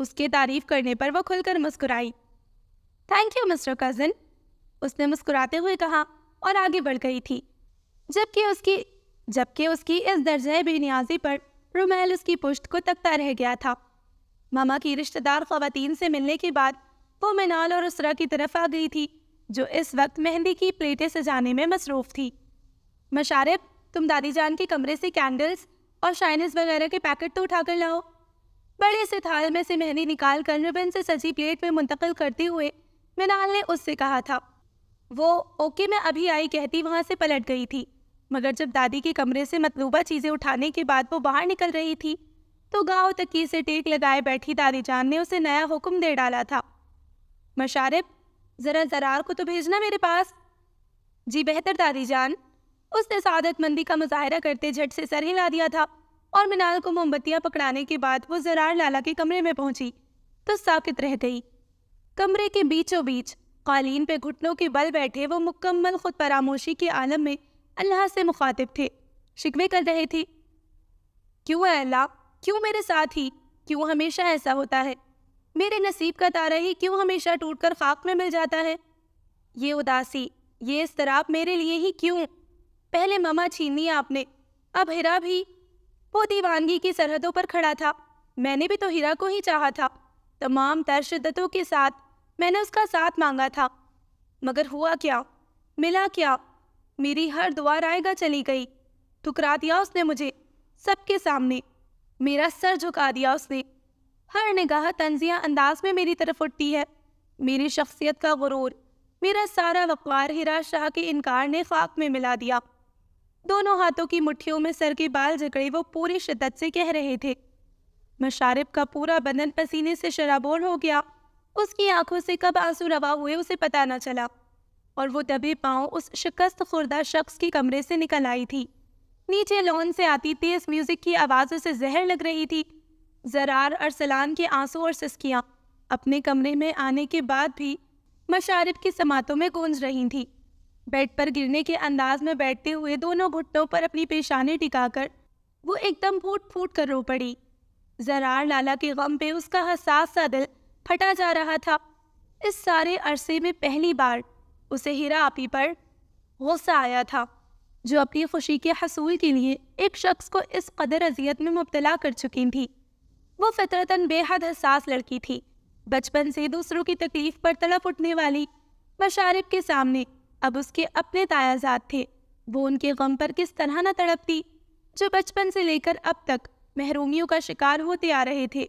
اس کے تعریف کرنے پر وہ کھل کر مسکرائی۔ تھینک یو مسٹر کزن، اس نے مسکراتے ہوئے کہا اور آگے بڑھ گئی تھی، جبکہ اس کی اس درجہ بے نیازی پر رومیل اس کی پشت کو تکتا رہ گیا تھا۔ ماما کی رشتہ دار خواتین سے ملنے کے بعد وہ منال اور اسرا کی طرف آ گئی تھی، جو اس وقت مہندی کی پلیٹیں سجانے میں مصروف تھی۔ مشارب، تم دادی جان کے کمرے سے کینڈلز اور شائنز وغیرہ کے پیکٹ تو اٹھا کر لاؤ۔ بڑے سے تھال میں سے مہندی نکال کر ربن سے سجی پلیٹ میں منتقل کرتے ہوئے منال نے اس سے کہا تھا۔ وہ اوکے میں ابھی آئی کہتی وہاں سے پلٹ گئی تھی، مگر جب دادی کے کمرے سے مطلوبہ چیزیں اٹھانے کے بعد وہ باہر نکل رہی تھی تو گاؤں تکی سے ٹیک لگائے بیٹھی دادی جان نے اسے نیا حکم دے ڈالا تھا۔ مشارب، ذرا زرار کو تو بھیجنا میرے پاس۔ جی بہتر دادی جان، اس نے سعادت مندی کا مظاہرہ کرتے جھٹ سے سر ہلا دیا تھا، اور منال کو موم بتیاں پکڑانے کے بعد وہ زرار لالا کے کمرے میں پہنچی تو ساکت رہ گئی۔ کمرے کے بیچوں بیچ قالین پہ گھٹنوں کے بل بیٹھے وہ مکمل خود فراموشی کے عالم میں اللہ سے مخاطب تھے، شکوے کر رہے تھے۔ کیوں اے اللہ، کیوں میرے ساتھ ہی، کیوں ہمیشہ ایسا ہوتا ہے؟ میرے نصیب کا تارا ہی کیوں ہمیشہ ٹوٹ کر خاک میں مل جاتا ہے؟ یہ اداسی، یہ اضطراب میرے لیے ہی کیوں؟ پہلے ماما چھینی آپ نے، اب ہیرا بھی۔ وہ دیوانگی کی سرحدوں پر کھڑا تھا، میں نے بھی تو ہیرا کو ہی چاہا تھا، تمام تر شدتوں کے ساتھ میں نے اس کا ساتھ مانگا تھا، مگر ہوا کیا؟ ملا کیا؟ میری ہر دعا رائے گا چلی گئی، ٹھکرا دیا اس نے مجھے سب کے سامنے، میرا سر جھکا دیا اس نے۔ ہر نگاہ طنزیہ انداز میں میری طرف اٹھتی ہے، میری شخصیت کا غرور، میرا سارا وقار ہیرا شاہ کے انکار نے خاک میں ملا دیا۔ دونوں ہاتھوں کی مٹھیوں میں سر کے بال جکڑے وہ پوری شدت سے کہہ رہے تھے۔ مشارب کا پورا بدن پسینے سے شرابور ہو گیا، اس کی آنکھوں سے کب آنسو روا ہوئے اسے پتہ نہ چلا، اور وہ دبے پاؤں اس شکست خوردہ شخص کی کمرے سے نکل آئی تھی۔ نیچے لون سے آتی تیز میوزک کی آوازوں سے زہر لگ رہی تھی۔ زرار ارسلان کے آنسو اور سسکیاں اپنے کمرے میں آنے کے بعد بھی مشارب کی سماعتوں میں گونج رہی تھیں۔ بیڈ پر گرنے کے انداز میں بیٹھتے ہوئے دونوں گھٹنوں پر اپنی پیشانی ٹکا کر وہ ایک دم پھوٹ پھوٹ کر رو پڑی۔ زرار لالا کے غم پہ اس کا حساس سا دل پھٹا جا رہا تھا۔ اس سارے عرصے میں پہلی بار اسے ہیرا آپی پر غصہ آیا تھا، جو اپنی خوشی کے حصول کے لیے ایک شخص کو اس قدر اذیت میں مبتلا کر چکی تھی۔ وہ فطرتاً بے حد حساس لڑکی تھی، بچپن سے دوسروں کی تکلیف پر تڑپ اٹھنے والی۔ مشارب کے سامنے اب اس کے اپنے تایازات تھے، وہ ان کے غم پر کس طرح نہ تڑپتی، جو بچپن سے لے کر اب تک محرومیوں کا شکار ہوتے آ رہے تھے۔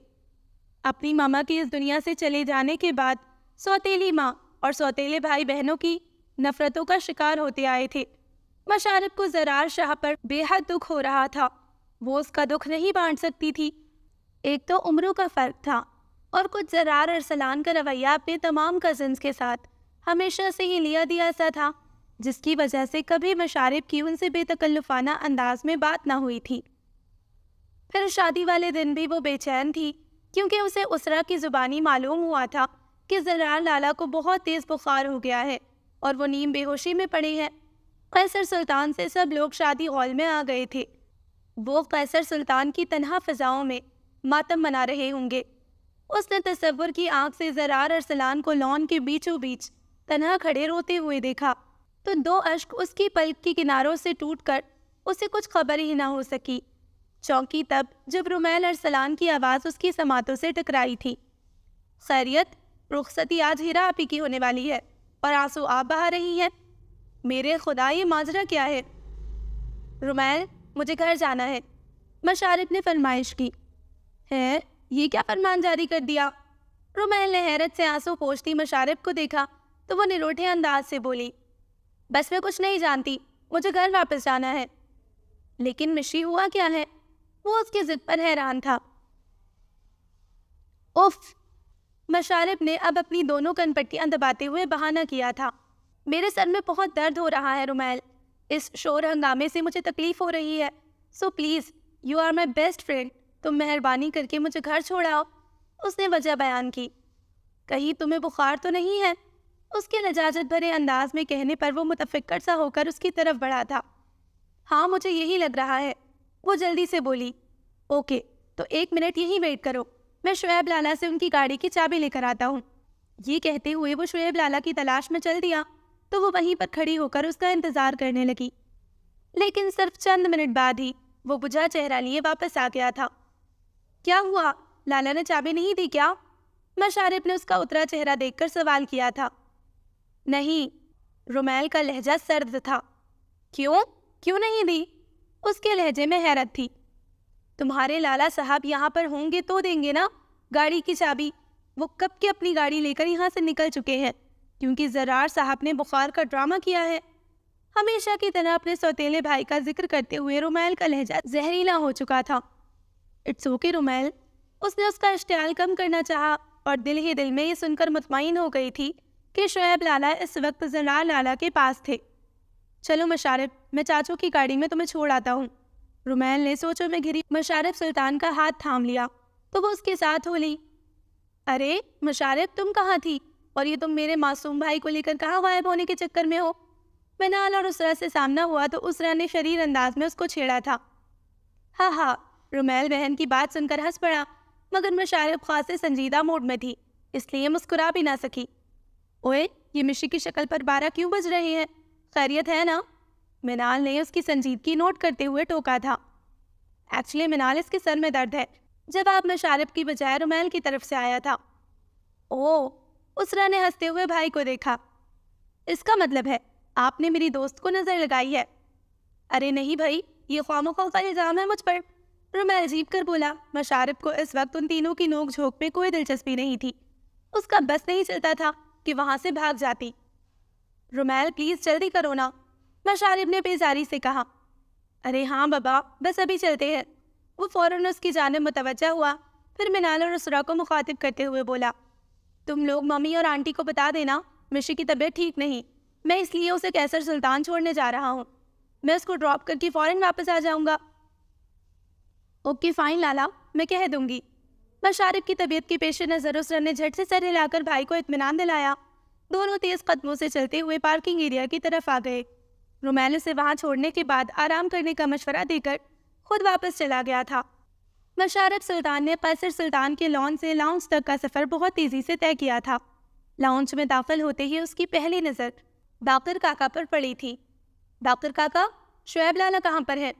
اپنی ماما کے اس دنیا سے چلے جانے کے بعد سوتیلی ماں اور سوتیلے بھائی بہنوں کی نفرتوں کا شکار ہوتے آئے تھے۔ مشارب کو زرار شاہ پر بے حد دکھ ہو رہا تھا، وہ اس کا دکھ نہیں بانٹ سکتی تھی۔ ایک تو عمروں کا فرق تھا، اور کچھ زرار ارسلان کا رویہ اپنے تمام کزنز کے ساتھ ہمیشہ سے ہی لیا دیا سا تھا، جس کی وجہ سے کبھی مشارب کی ان سے بے تکلفانہ انداز میں بات نہ ہوئی تھی۔ پھر شادی والے دن بھی وہ بے چین تھی، کیونکہ اسے اسرا کی زبانی معلوم ہوا تھا کہ زرار لالا کو بہت تیز بخار ہو گیا ہے اور وہ نیم بے ہوشی میں پڑے ہیں۔ قیصر سلطان سے سب لوگ شادی ہال میں آ گئے تھے، وہ قیصر سلطان کی تنہا فضاؤں میں ماتم منا رہے ہوں گے۔ اس نے تصور کی آنکھ سے زرار ارسلان کو لان کے بیچوں بیچ تنہا کھڑے روتے ہوئے دیکھا تو دو اشک اس کی پلک کی کناروں سے ٹوٹ کر اسے کچھ خبر ہی نہ ہو سکی۔ چونکی تب جب رومیل ارسلان کی آواز اس کی سماعتوں سے ٹکرائی تھی۔ خیریت، رخصتی آج ہیرا آپی کی ہونے والی ہے اور آنسو آپ بہا رہی ہیں، میرے خدا یہ ماجرا کیا ہے؟ رومیل، مجھے گھر جانا ہے، مشارب نے فرمائش کی۔ ہے یہ کیا فرمان جاری کر دیا؟ رومیل نے حیرت سے آنسو پوچھتی مشارب کو دیکھا تو وہ نروٹھے انداز سے بولی، بس میں کچھ نہیں جانتی، مجھے گھر واپس جانا ہے۔ لیکن مشی ہوا کیا ہے؟ وہ اس کی ضد پر حیران تھا۔ اف! مشارب نے اب اپنی دونوں کن پٹیاں دباتے ہوئے بہانہ کیا تھا۔ میرے سر میں بہت درد ہو رہا ہے رومیل، اس شور ہنگامے سے مجھے تکلیف ہو رہی ہے، so please you are my best friend, تم مہربانی کر کے مجھے گھر چھوڑاؤ۔ اس نے وجہ بیان کی۔ کہیں تمہیں بخار تو نہیں ہے؟ اس کے لجاجت بھرے انداز میں کہنے پر وہ متفکر سا ہو کر اس کی طرف بڑھا تھا۔ ہاں مجھے یہی لگ رہا ہے، وہ جلدی سے بولی۔ اوکے تو 1 منٹ یہی ویٹ کرو، میں شعیب لالا سے ان کی گاڑی کی چابی لے کر آتا ہوں۔ یہ کہتے ہوئے وہ شعیب لالا کی تلاش میں چل دیا تو وہ وہیں پر کھڑی ہو کر اس کا انتظار کرنے لگی، لیکن صرف چند منٹ بعد ہی وہ بجھا چہرہ لیے واپس آ گیا تھا۔ کیا ہوا؟ لالا نے چابی نہیں دی کیا؟ مشارف نے اس کا اترا چہرہ دیکھ کر سوال کیا تھا۔ نہیں، رومیل کا لہجہ سرد تھا۔ کیوں نہیں دی؟ اس کے لہجے میں حیرت تھی۔ تمہارے لالا صاحب یہاں پر ہوں گے تو دیں گے نا گاڑی کی چابی؟ وہ کب کے اپنی گاڑی لے کر یہاں سے نکل چکے ہیں، کیونکہ زرار صاحب نے بخار کا ڈرامہ کیا ہے۔ ہمیشہ کی طرح اپنے سوتیلے بھائی کا ذکر کرتے ہوئے رومیل کا لہجہ زہریلا ہو چکا تھا۔ اٹس اوکے رومیل، اس نے اس کا اشتعال کم کرنا چاہا اور دل ہی دل میں یہ سن کر مطمئن ہو گئی تھی کہ شعیب لالا اس وقت زرار لالا کے پاس تھے۔ چلو مشارف، میں چاچو کی گاڑی میں تمہیں چھوڑ آتا ہوں۔ رومیل نے سوچوں میں گھری مشارف سلطان کا ہاتھ تھام لیا تو وہ اس کے ساتھ ہو لی۔ ارے مشارف، تم کہاں تھی؟ اور یہ تم میرے معصوم بھائی کو لے کر کہاں غائب ہونے کے چکر میں ہو؟ منال اور اسرا سے سامنا ہوا تو اسرا نے شریر انداز میں اس کو چھیڑا تھا۔ ہاں، رومیل بہن کی بات سن کر ہنس پڑا، مگر مشارف خاصے سنجیدہ موڈ میں تھی، اس لیے مسکرا بھی نہ سکی۔ اوئے، یہ مشی کی شکل پر 12 کیوں بج رہے ہیں؟ خیریت ہے نا؟ منال نے اس کی سنجیدگی نوٹ کرتے ہوئے ٹوکا تھا۔ ایکچولی منال، اس کے سر میں درد ہے۔ جواب مشارف کی بجائے رومیل کی طرف سے آیا تھا۔ اوہ، اسرا نے ہنستے ہوئے بھائی کو دیکھا۔ اس کا مطلب ہے آپ نے میری دوست کو نظر لگائی ہے؟ ارے نہیں بھائی، یہ خواہ کا الزام ہے مجھ پر، رومیل جھیپ کر بولا۔ مشارف کو اس وقت ان تینوں کی نوک جھوک میں کوئی دلچسپی نہیں تھی، اس کا بس نہیں چلتا تھا کہ وہاں سے بھاگ جاتی۔ رومیل پلیز جلدی کرو نا، مشارف نے بیزاری سے کہا۔ ارے ہاں بابا، بس ابھی چلتے ہیں۔ وہ فوراً اس کی جانب متوجہ ہوا، پھر منال اور اسرا کو مخاطب کرتے ہوئے بولا، تم لوگ ممی اور آنٹی کو بتا دینا مشی کی طبیعت ٹھیک نہیں، میں اس لیے اسے کیسر سلطان چھوڑنے جا رہا ہوں، میں اس کو ڈراپ کر کے فوراً واپس آ جاؤں گا۔ اوکے فائن لالا، میں کہہ دوں گی۔ مشارف کی طبیعت کے پیش نظر اسرا نے جھٹ سے سر ہلا کر بھائی کو اطمینان دلایا۔ دونوں تیز قدموں سے چلتے ہوئے پارکنگ ایریا کی طرف آ گئے۔ رومیل اسے وہاں چھوڑنے کے بعد آرام کرنے کا مشورہ دے کر خود واپس چلا گیا تھا۔ مشارف سلطان نے قیصر سلطان کے لان سے لاؤنج تک کا سفر بہت تیزی سے طے کیا تھا۔ لاؤنج میں داخل ہوتے ہی اس کی پہلی نظر باقر کاکا پر پڑی تھی۔ باقر کاکا، شعیب لالا کہاں پر ہے؟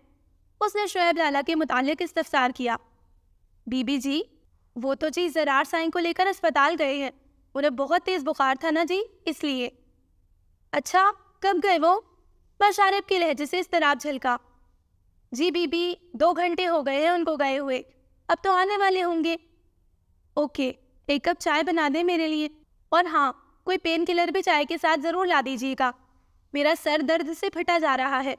اس نے شعیب لالا کے متعلق استفسار کیا۔ بی بی جی، وہ تو جی زرار سائیں کو لے کر اسپتال گئے ہیں، انہیں بہت تیز بخار تھا نا جی، اس لیے۔ اچھا، کب گئے وہ؟ مشارف کے لہجے سے اضطراب جھلکا۔ جی بی بی، 2 گھنٹے ہو گئے ہیں ان کو گئے ہوئے، اب تو آنے والے ہوں گے۔ اوکے، 1 کپ چائے بنا دیں میرے لیے، اور ہاں، کوئی پین کلر بھی چائے کے ساتھ ضرور لا دیجیے گا، میرا سر درد سے پھٹا جا رہا ہے۔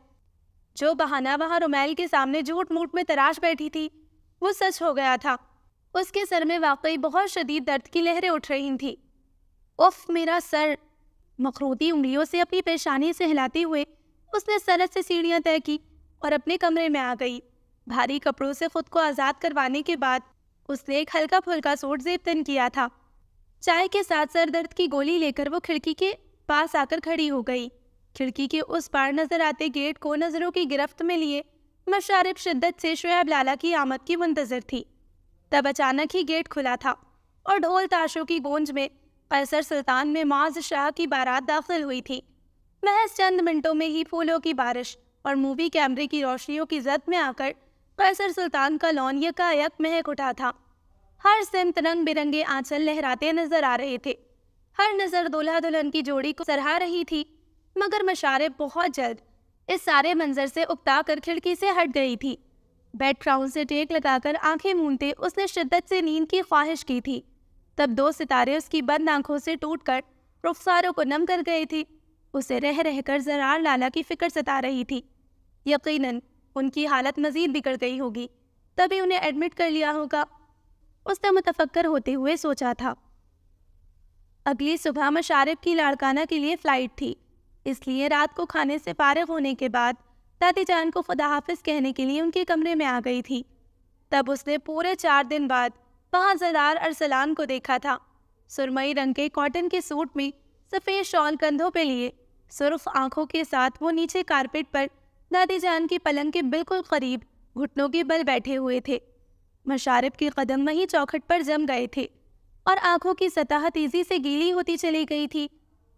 جو بہانہ وہاں رومیل کے سامنے جھوٹ موٹ میں تراش بیٹھی تھی وہ سچ ہو گیا تھا۔ اس کے سر میں واقعی بہت شدید درد کی لہریں اٹھ رہی تھیں۔ اف میرا سر! مخروطی انگلیوں سے اپنی پیشانی سے ہلاتے ہوئے اس نے سرت سے سیڑھیاں طے کی اور اپنے کمرے میں آ گئی۔ بھاری کپڑوں سے خود کو آزاد کروانے کے بعد اس نے ایک ہلکا پھلکا سوٹ زیب تن کیا تھا۔ چائے کے ساتھ سر درد کی گولی لے کر وہ کھڑکی کے پاس آ کر کھڑی ہو گئی۔ کھڑکی کے اس پار نظر آتے گیٹ کو نظروں کی گرفت میں لیے مشارف شدت سے شعیب لالا کی آمد کی منتظر تھی۔ تب اچانک ہی گیٹ کھلا تھا اور ڈھول تاشوں کی گونج میں قیصر سلطان میں معاذ شاہ کی بارات داخل ہوئی تھی۔ محض چند منٹوں میں ہی پھولوں کی بارش اور مووی کیمرے کی روشنیوں کی زد میں آ کر قیصر سلطان کا لان یکایک مہک اٹھا تھا۔ ہر سمت رنگ برنگے آنچل لہراتے نظر آ رہے تھے، ہر نظر دولہا دلہن کی جوڑی کو سراہ رہی تھی، مگر مشارف بہت جلد اس سارے منظر سے اکتا کر کھڑکی سے ہٹ گئی تھی۔ بیڈ کراؤن سے ٹیک لگا کر آنکھیں مونتے اس نے شدت سے نیند کی خواہش کی تھی، تب 2 ستارے اس کی بند آنکھوں سے ٹوٹ کر رخساروں کو نم کر گئے تھی۔ اسے رہ رہ کر زرار لالا کی فکر ستا رہی تھی۔ یقیناً ان کی حالت مزید بگڑ گئی ہوگی، تبھی انہیں ایڈمٹ کر لیا ہوگا، اس نے متفکر ہوتے ہوئے سوچا تھا۔ اگلی صبح مشارف کی لاڑکانہ کے لیے فلائٹ تھی، اس لیے رات کو کھانے سے فارغ ہونے کے بعد دادی جان کو خدا حافظ کہنے کے لیے ان کے کمرے میں آ گئی تھی۔ تب اس نے پورے 4 دن بعد وہاں زرار ارسلان کو دیکھا تھا۔ سرمئی رنگ کے کاٹن کے سوٹ میں سفید شال کندھوں پہ لیے، سرخ آنکھوں کے ساتھ وہ نیچے کارپیٹ پر دادی جان کی پلنگ کے بالکل قریب گھٹنوں کے بل بیٹھے ہوئے تھے۔ مشارب کے قدم وہیں چوکھٹ پر جم گئے تھے اور آنکھوں کی سطح تیزی سے گیلی ہوتی چلی گئی تھی۔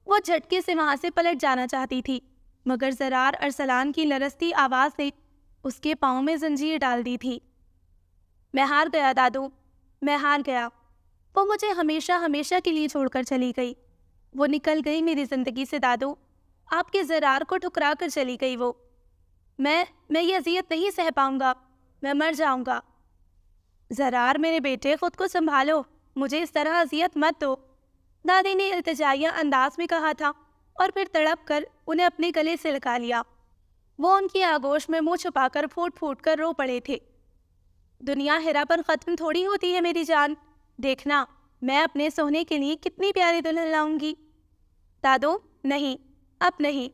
وہ جھٹکے سے وہاں سے پلٹ جانا چاہتی تھی، مگر زرار ارسلان کی لرزتی آواز نے اس کے پاؤں میں زنجیر ڈال دی تھی۔ میں ہار گیا دادو، میں ہار گیا۔ وہ مجھے ہمیشہ ہمیشہ کے لیے چھوڑ کر چلی گئی۔ وہ نکل گئی میری زندگی سے دادو، آپ کے زرار کو ٹھکرا کر چلی گئی وہ۔ میں یہ اذیت نہیں سہ پاؤں گا، میں مر جاؤں گا۔ زرار میرے بیٹے، خود کو سنبھالو، مجھے اس طرح اذیت مت دو، دادی نے التجائیہ انداز میں کہا تھا اور پھر تڑپ کر انہیں اپنے گلے سے لگا لیا۔ وہ ان کی آغوش میں منہ چھپا کر پھوٹ پھوٹ کر رو پڑے تھے۔ دنیا ہیرا پر ختم تھوڑی ہوتی ہے میری جان، دیکھنا میں اپنے سونے کے لیے کتنی پیاری دلہن لاؤں گی۔ دادو نہیں، اب نہیں،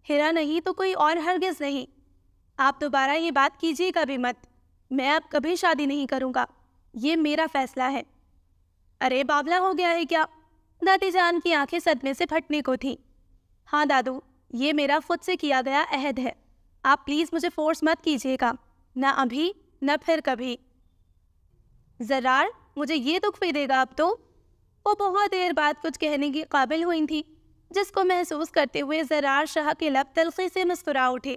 ہیرا نہیں تو کوئی اور ہرگز نہیں۔ آپ دوبارہ یہ بات کیجیے گا بھی مت، میں اب کبھی شادی نہیں کروں گا، یہ میرا فیصلہ ہے۔ ارے بابلا ہو گیا ہے کیا؟ دادی جان کی آنکھیں صدمے سے پھٹنے کو تھیں۔ ہاں دادو، یہ میرا خود سے کیا گیا عہد ہے، آپ پلیز مجھے فورس مت کیجیے گا، نہ ابھی نہ پھر کبھی۔ زرار مجھے یہ دکھ بھی دے گا اب تو؟ وہ بہت دیر بعد کچھ کہنے کی قابل ہوئی تھی، جس کو محسوس کرتے ہوئے زرار شاہ کے لب تلخی سے مسکرا اٹھے،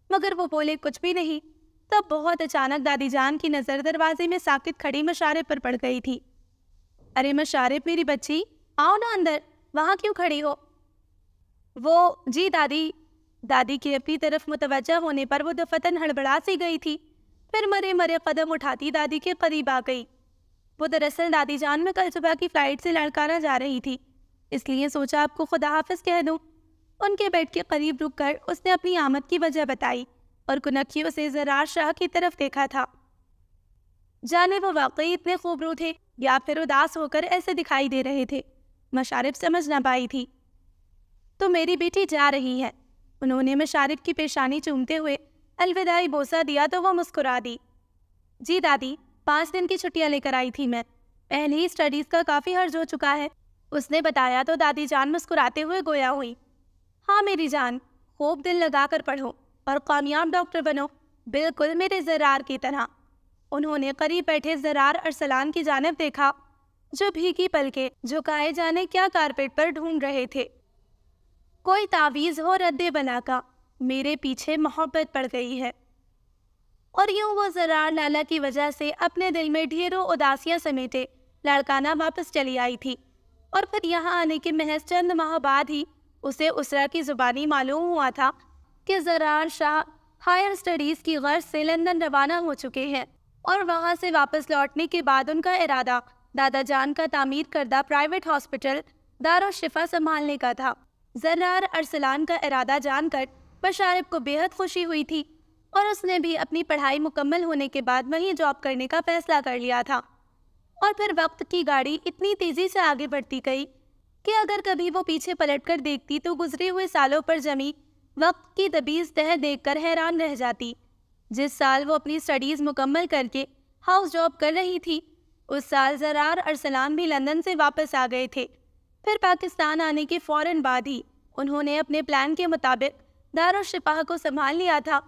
مگر وہ بولے کچھ بھی نہیں۔ تب بہت اچانک دادی جان کی نظر دروازے میں ساکت کھڑی مشارب پر پڑ گئی تھی۔ ارے مشارب میری بچی، آؤ نا اندر، وہاں کیوں کھڑی ہو؟ وہ جی دادی۔ دادی کے اپنی طرف متوجہ ہونے پر وہ دفتن ہڑبڑا سی گئی تھی، پھر مرے مرے قدم اٹھاتی دادی کے قریب آ گئی۔ وہ دراصل دادی جان میں کل صبح کی فلائٹ سے لڑکانا جا رہی تھی، اس لیے سوچا آپ کو خدا حافظ کہہ دوں۔ ان کے بیڈ کے قریب رک کر اس نے اپنی آمد کی وجہ بتائی اور کنکھیوں سے زرار شاہ کی طرف دیکھا تھا۔ جانے وہ واقعی اتنے خوبرو تھے یا پھر اداس ہو کر ایسے دکھائی دے رہے تھے، مشارب سمجھ نہ پائی تھی۔ تو میری بیٹی جا رہی ہے، انہوں نے مشارب کی پیشانی چومتے ہوئے الوداعی بوسہ دیا تو وہ مسکرا دی۔ جی دادی، 5 دن کی چھٹیاں لے کر آئی تھی میں، پہلے ہی اسٹڈیز کا کافی حرج ہو چکا ہے، اس نے بتایا تو دادی جان مسکراتے ہوئے گویا ہوئی۔ ہاں میری جان، خوب دل لگا کر پڑھو اور کامیاب ڈاکٹر بنو، بالکل میرے زرار کی طرح۔ انہوں نے قریب بیٹھے زرار ارسلان کی جانب دیکھا، جو بھیگی پلکیں جھکائے جانے کیا کارپیٹ پر ڈھونڈ رہے تھے۔ کوئی تعویذ ہو رد بلا کا، میرے پیچھے محبت پڑ گئی ہے۔ اور یوں وہ زرار لالا کی وجہ سے اپنے دل میں ڈھیروں اداسیاں سمیٹے لڑکانہ واپس چلی آئی تھی، اور پھر یہاں آنے کے محض چند ماہ بعد ہی اسے اسرا کی زبانی معلوم ہوا تھا کہ زرار شاہ ہائر اسٹڈیز کی غرض سے لندن روانہ ہو چکے ہیں، اور وہاں سے واپس لوٹنے کے بعد ان کا ارادہ دادا جان کا تعمیر کردہ پرائیویٹ ہاسپٹل دارالشفا سنبھالنے کا تھا۔ زرار ارسلان کا ارادہ جان کر مشارب کو بے حد خوشی ہوئی تھی، اور اس نے بھی اپنی پڑھائی مکمل ہونے کے بعد وہیں جاب کرنے کا فیصلہ کر لیا تھا۔ اور پھر وقت کی گاڑی اتنی تیزی سے آگے بڑھتی گئی کہ اگر کبھی وہ پیچھے پلٹ کر دیکھتی تو گزرے ہوئے سالوں پر جمی وقت کی دبیز تہ دیکھ کر حیران رہ جاتی۔ جس سال وہ اپنی اسٹڈیز مکمل کر کے ہاؤس جاب کر رہی تھی، اس سال زرار ارسلان بھی لندن سے واپس آ گئے تھے۔ پھر پاکستان آنے کے فوراً بعد ہی انہوں نے اپنے پلان کے مطابق دارالشفا کو سنبھال لیا تھا،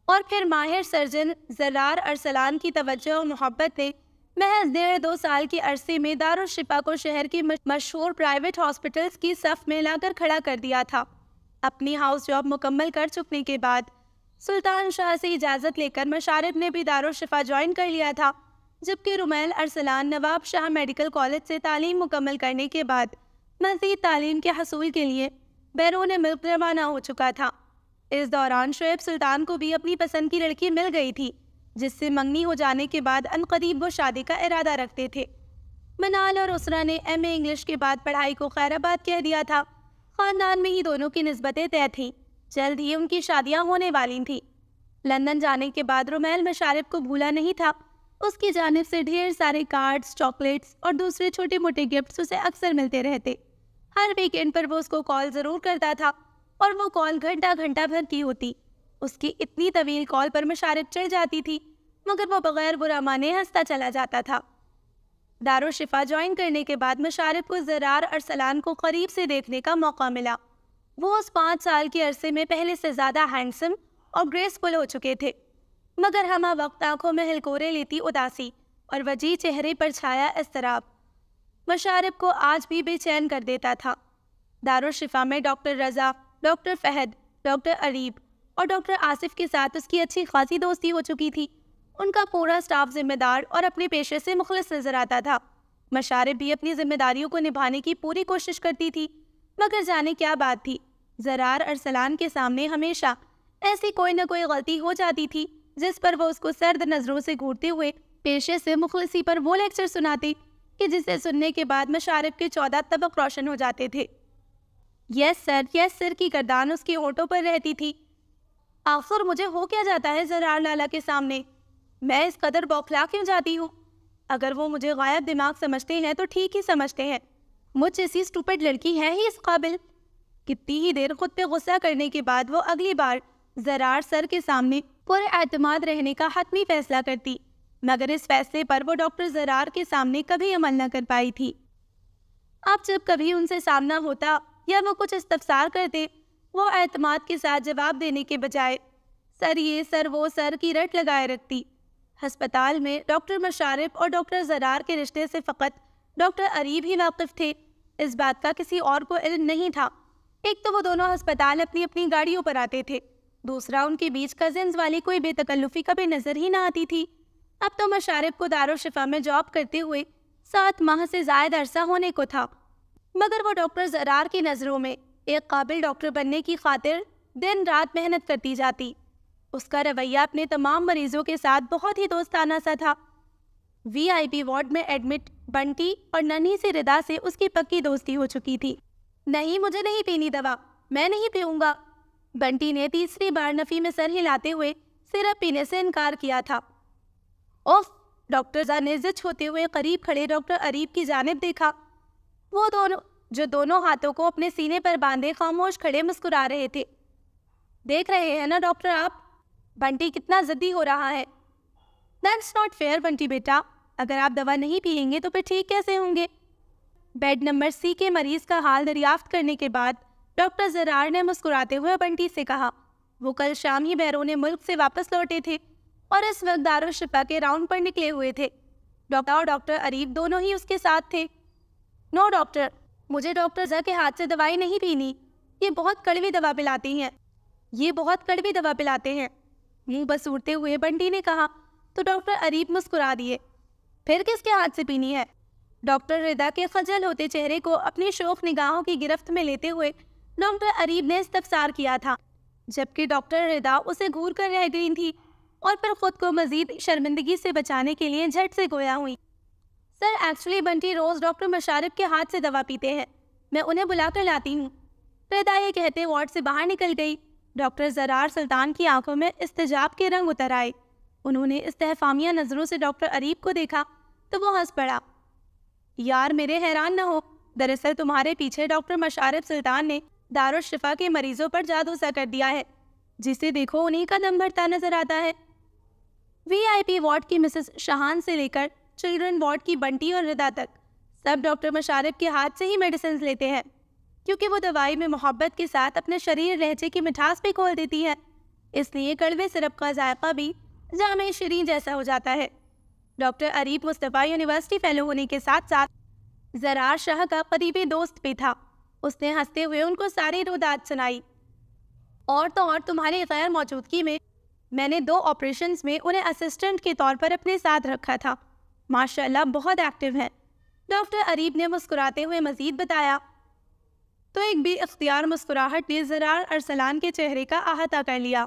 اور پھر ماہر سرجن زرار ارسلان کی توجہ و محبت نے محض 1.5-2 سال کے عرصے میں دارالشفا کو شہر کی مشہور پرائیویٹ ہاسپٹلز کی صف میں لا کر کھڑا کر دیا تھا۔ اپنی ہاؤس جاب مکمل کر چکنے کے بعد سلطان شاہ سے اجازت لے کر مشارب نے بھی دارالشفا جوائن کر لیا تھا، جبکہ رومیل ارسلان نواب شاہ میڈیکل کالج سے تعلیم مکمل کرنے کے بعد مزید تعلیم کے حصول کے لیے بیرون ملک روانہ ہو چکا تھا۔ اس دوران شعیب سلطان کو بھی اپنی پسند کی لڑکی مل گئی تھی، جس سے منگنی ہو جانے کے بعد عنقریب وہ شادی کا ارادہ رکھتے تھے۔ منال اور اسرا نے ایم اے انگلش کے بعد پڑھائی کو خیر آباد کہہ دیا تھا۔ خاندان میں ہی دونوں کی نسبتیں طے تھیں، جلد ہی ان کی شادیاں ہونے والی تھیں۔ لندن جانے کے بعد رومیل مشارب کو بھولا نہیں تھا، اس کی جانب سے ڈھیر سارے کارڈز، چاکلیٹس اور دوسرے چھوٹے موٹے گفٹس اسے اکثر ملتے رہتے۔ ہر ویکینڈ پر وہ اس کو کال ضرور کرتا تھا، اور وہ کال گھنٹہ بھر کی ہوتی۔ اس کی اتنی طویل کال پر مشارب چڑھ جاتی تھی، مگر وہ بغیر برا مانے ہنستا چلا جاتا تھا۔ دارالشفا جوائن کرنے کے بعد مشارب کو زرار ارسلان کو قریب سے دیکھنے کا موقع ملا۔ وہ اس 5 سال کے عرصے میں پہلے سے زیادہ ہینڈسم اور گریسفل ہو چکے تھے، مگر ہمہ وقت آنکھوں میں ہلکورے لیتی اداسی اور وجیح چہرے پر چھایا اضطراب مشارب کو آج بھی بے چین کر دیتا تھا۔ دارالشفا میں ڈاکٹر رضا، ڈاکٹر فہد، ڈاکٹر عریب اور ڈاکٹر آصف کے ساتھ اس کی اچھی خاصی دوستی ہو چکی تھی۔ ان کا پورا سٹاف ذمہ دار اور اپنے پیشے سے مخلص نظر آتا تھا۔ مشارب بھی اپنی ذمہ داریوں کو نبھانے کی پوری کوشش کرتی تھی، مگر جانے کیا بات تھی، زرار ارسلان کے سامنے ہمیشہ ایسی کوئی نہ کوئی غلطی ہو جاتی تھی جس پر وہ اس کو سرد نظروں سے گھورتے ہوئے پیشے سے مخلصی پر وہ لیکچر سناتے کہ جسے سننے کے بعد مشارب کے 14 طبق روشن ہو جاتے تھے۔ یس سر کی گردان اس کے ہونٹوں پر رہتی تھی۔ آخر مجھے ہو کیا جاتا ہے زرار لالا کے سامنے؟ میں اس قدر بوکھلا کیوں جاتی ہوں؟ اگر وہ مجھے غائب دماغ سمجھتے ہیں تو ٹھیک ہی سمجھتے ہیں، مجھ جیسی اسٹوپڈ لڑکی ہے ہی اس قابل؟ کتنی ہی دیر خود پہ غصہ کرنے کے بعد وہ اگلی بار زرار سر کے سامنے پورے اعتماد رہنے کا حتمی فیصلہ کرتی، مگر اس فیصلے پر وہ ڈاکٹر زرار کے سامنے کبھی عمل نہ کر پائی تھی۔ اب جب کبھی ان سے سامنا ہوتا یا وہ کچھ استفسار کرتے، وہ اعتماد کے ساتھ جواب دینے کے بجائے سر یہ سر وہ سر کی رٹ لگائے رکھتی۔ ہسپتال میں ڈاکٹر مشارب اور ڈاکٹر زرار کے رشتے سے فقط ڈاکٹر عریب ہی واقف تھے، اس بات کا کسی اور کو علم نہیں تھا۔ ایک تو وہ دونوں ہسپتال اپنی اپنی گاڑیوں پر آتے تھے، دوسرا ان کے بیچ کزنز والی کوئی بے تکلفی کبھی نظر ہی نہ آتی تھی۔ اب تو مشارب کو دارالشفا میں جاب کرتے ہوئے 7 ماہ سے زائد عرصہ ہونے کو تھا، مگر وہ ڈاکٹر زرار کی نظروں میں ایک قابل ڈاکٹر بننے کی خاطر دن رات محنت کرتی جاتی۔ اس کا رویہ اپنے تمام مریضوں کے ساتھ بہت ہی دوستانہ سا تھا۔ VIP وارڈ میں ایڈمٹ بنٹی اور ننھی سی ردا سے اس کی پکی دوستی ہو چکی تھی۔ نہیں مجھے نہیں پینی دوا، میں نہیں پیوں گا، بنٹی نے تیسری بار نفی میں سر ہلاتے ہوئے سرپ پینے سے انکار کیا تھا۔ اوف! ڈاکٹر زا نے ضد ہوتے ہوئے قریب کھڑے ڈاکٹر عریب کی جانب دیکھا۔ وہ دونوں جو دونوں ہاتھوں کو اپنے سینے پر باندھے خاموش کھڑے مسکرا رہے تھے۔ دیکھ رہے ہیں نا ڈاکٹر آپ، بنٹی کتنا ضدی ہو رہا ہے۔ That's not fair بنٹی بیٹا، اگر آپ دوا نہیں پئیں گے تو پھر ٹھیک کیسے ہوں گے؟ بیڈ نمبر C کے مریض کا حال دریافت کرنے کے بعد ڈاکٹر زرار نے مسکراتے ہوئے بنٹی سے کہا۔ وہ کل شام ہی بیرون ملک سے واپس لوٹے تھے اور اس وقت دارالشفا کے راؤنڈ پر نکلے ہوئے تھے۔ ڈاکٹر اور ڈاکٹر عریب دونوں ہی اس کے ساتھ تھے۔ نو ڈاکٹر، مجھے ڈاکٹر زا کے ہاتھ سے دوائی نہیں پینی، یہ بہت کڑوی دوا پلاتے ہیں، منہ بسورتے ہوئے بنٹی نے کہا تو ڈاکٹر عریب مسکرا دیے۔ پھر کس کے ہاتھ سے پینی ہے؟ ڈاکٹر ردا کے خجل ہوتے چہرے کو اپنی شوخ نگاہوں کی گرفت میں لیتے ہوئے ڈاکٹر عریب نے استفسار کیا تھا، جبکہ ڈاکٹر ردا اسے گھور کر رہ گئی تھی اور پھر خود کو مزید شرمندگی سے بچانے کے لیے جھٹ سے گویا ہوئی۔ سر ایکچولی بنٹی روز ڈاکٹر مشارب کے ہاتھ سے دوا پیتے ہیں، میں انہیں بلا کر لاتی ہوں۔ ردا یہ کہتے وارڈ سے باہر نکل گئی۔ ڈاکٹر زرار سلطان کی آنکھوں میں استجاب کے رنگ اتر آئے۔ انہوں نے استحفامیہ نظروں سے ڈاکٹر عریب کو دیکھا تو وہ ہنس پڑا۔ یار میرے حیران نہ ہو، دراصل تمہارے پیچھے ڈاکٹر مشارب سلطان نے دارالشفا کے مریضوں پر جادو سا کر دیا ہے، جسے دیکھو انہیں کا دم بھرتا نظر آتا ہے۔ VIP وارڈ کی مسز شاہان سے لے کر چلڈرن وارڈ کی بنٹی اور ردا تک سب ڈاکٹر مشارب کے ہاتھ سے ہی میڈیسنز لیتے ہیں، کیونکہ وہ دوائی میں محبت کے ساتھ اپنے شریر لہجے کی مٹھاس بھی کھول دیتی ہے، اس لیے کڑوے سرپ کا ذائقہ بھی جامع شیریں جیسا ہو جاتا ہے۔ ڈاکٹر عریب مصطفیٰ یونیورسٹی فیلو ہونے کے ساتھ ساتھ زرار شاہ کا قریبی دوست بھی تھا۔ اس نے ہنستے ہوئے ان کو ساری رودات سنائی۔ اور تو اور تمہاری غیر موجودگی میں نے 2 آپریشنز میں انہیں اسسٹنٹ کے طور پر اپنے ساتھ رکھا تھا، ماشاءاللہ بہت ایکٹیو ہیں، ڈاکٹر عریب نے مسکراتے ہوئے مزید بتایا۔ تو ایک بے اختیار مسکراہٹ نے زرار ارسلان کے چہرے کا احاطہ کر لیا۔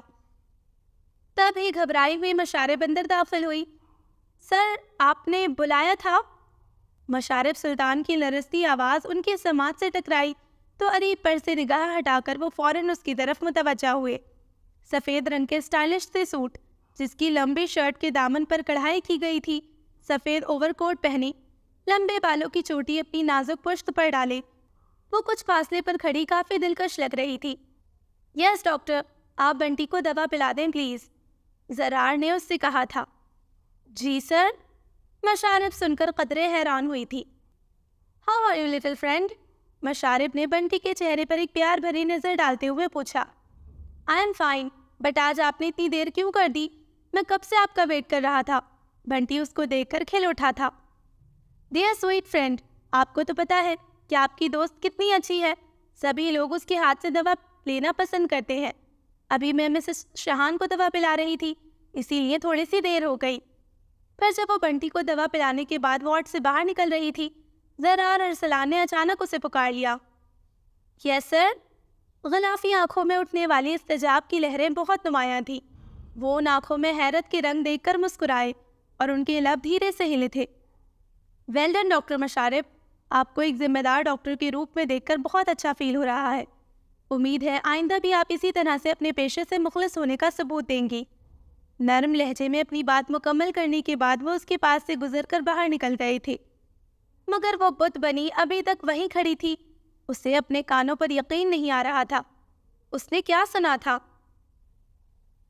تب ہی گھبرائی ہوئی مشارب اندر داخل ہوئی۔ سر آپ نے بلایا تھا؟ مشارب سلطان کی لرزتی آواز ان کی سماعت سے ٹکرائی تو عریب پر سے نگاہ ہٹا کر وہ فوراً اس کی طرف متوجہ ہوئے۔ سفید رنگ کے اسٹائلش سے سوٹ، جس کی لمبی شرٹ کے دامن پر کڑھائی کی گئی تھی، سفید اوور کوٹ پہنی، لمبے بالوں کی چوٹی اپنی نازک پشت پر ڈالے، وہ کچھ فاصلے پر کھڑی کافی دلکش لگ رہی تھی۔ یس ڈاکٹر، آپ بنٹی کو دوا پلا دیں پلیز، زرار نے اس سے کہا تھا۔ جی سر، مشارب سن کر قدرے حیران ہوئی تھی۔ How are you little friend? Musharib نے بنٹی کے چہرے پر ایک پیار بھری نظر ڈالتے ہوئے پوچھا۔ آئی ایم فائن، بٹ آج آپ نے اتنی دیر کیوں کر دی؟ میں کب سے آپ کا ویٹ کر رہا تھا۔ بنٹی اس کو دیکھ کر کھل اٹھا تھا۔ ڈیئر سویٹ فرینڈ، آپ کو تو پتا ہے کہ آپ کی دوست کتنی اچھی ہے۔ سبھی لوگ اس کے ہاتھ سے دوا لینا پسند کرتے ہیں۔ ابھی میں مسز شہان کو دوا پلا رہی تھی، اسی لیے تھوڑی سی دیر ہو گئی۔ پھر جب وہ بنٹی کو دوا پلانے کے بعد وارڈ سے باہر نکل رہی تھی، زرار ارسلان نے اچانک اسے پکار لیا۔ یس سر۔ غلافی آنکھوں میں اٹھنے والی استجاب کی لہریں بہت نمایاں تھیں۔ وہ ان آنکھوں میں حیرت کے رنگ دیکھ کر مسکرائے اور ان کے لب دھیرے سے ہلے تھے۔ ویل ڈن ڈاکٹر مشارف، آپ کو ایک ذمہ دار ڈاکٹر کے روپ میں دیکھ کر بہت اچھا فیل ہو رہا ہے۔ امید ہے آئندہ بھی آپ اسی طرح سے اپنے پیشے سے مخلص ہونے کا ثبوت دیں گی۔ نرم لہجے میں اپنی بات مکمل کرنے کے بعد وہ اس کے پاس سے گزر کر باہر نکل گئے تھے، مگر وہ بت بنی ابھی تک وہیں کھڑی تھی۔ اسے اپنے کانوں پر یقین نہیں آ رہا تھا۔ اس نے کیا سنا تھا؟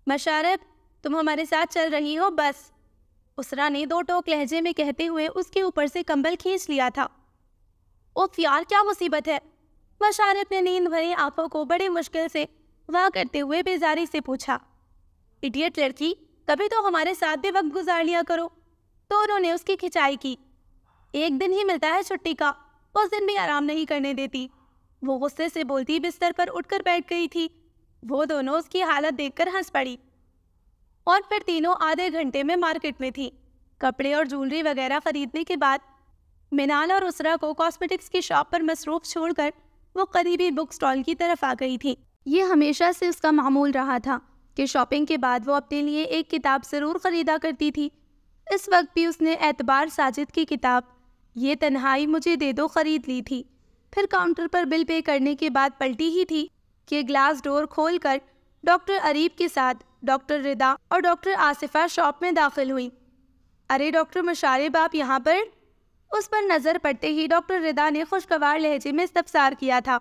مشارف، تم ہمارے ساتھ چل رہی ہو بس، اسرا نے دو ٹوک لہجے میں کہتے ہوئے اس کے اوپر سے کمبل کھینچ لیا تھا۔ اوف یار، کیا مصیبت ہے؟ مشارف نے نیند بھری آنکھوں کو بڑی مشکل سے واہ کرتے ہوئے بیزاری سے پوچھا۔ ایڈیٹ لڑکی، کبھی تو ہمارے ساتھ بھی وقت گزار لیا کرو۔ تو انہوں نے اس کی کھچائی کی۔ ایک دن ہی ملتا ہے چھٹی کا، اس دن بھی آرام نہیں کرنے دیتی۔ وہ غصے سے بولتی بستر پر اٹھ کر بیٹھ گئی تھی۔ وہ دونوں اس کی حالت دیکھ کر ہنس پڑی اور پھر تینوں آدھے گھنٹے میں مارکیٹ میں تھی۔ کپڑے اور جولری وغیرہ خریدنے کے بعد منال اور اسرا کو کاسمیٹکس کی شاپ پر مصروف چھوڑ کر وہ قریبی بک سٹال کی طرف آ گئی تھی۔ یہ ہمیشہ سے اس کا معمول رہا تھا کہ شاپنگ کے بعد وہ اپنے لیے ایک کتاب ضرور خریدا کرتی تھی۔ اس وقت بھی اس نے اعتبار ساجد کی کتاب یہ تنہائی مجھے دے دو خرید لی تھی۔ پھر کاؤنٹر پر بل پے کرنے کے بعد پلٹی ہی تھی کہ گلاس ڈور کھول کر ڈاکٹر اریب کے ساتھ ڈاکٹر ردا اور ڈاکٹر آصفہ شاپ میں داخل ہوئی۔ ارے ڈاکٹر مشارف، آپ یہاں پر؟ اس پر نظر پڑتے ہی ڈاکٹر ردا نے خوشگوار لہجے میں استفسار کیا تھا۔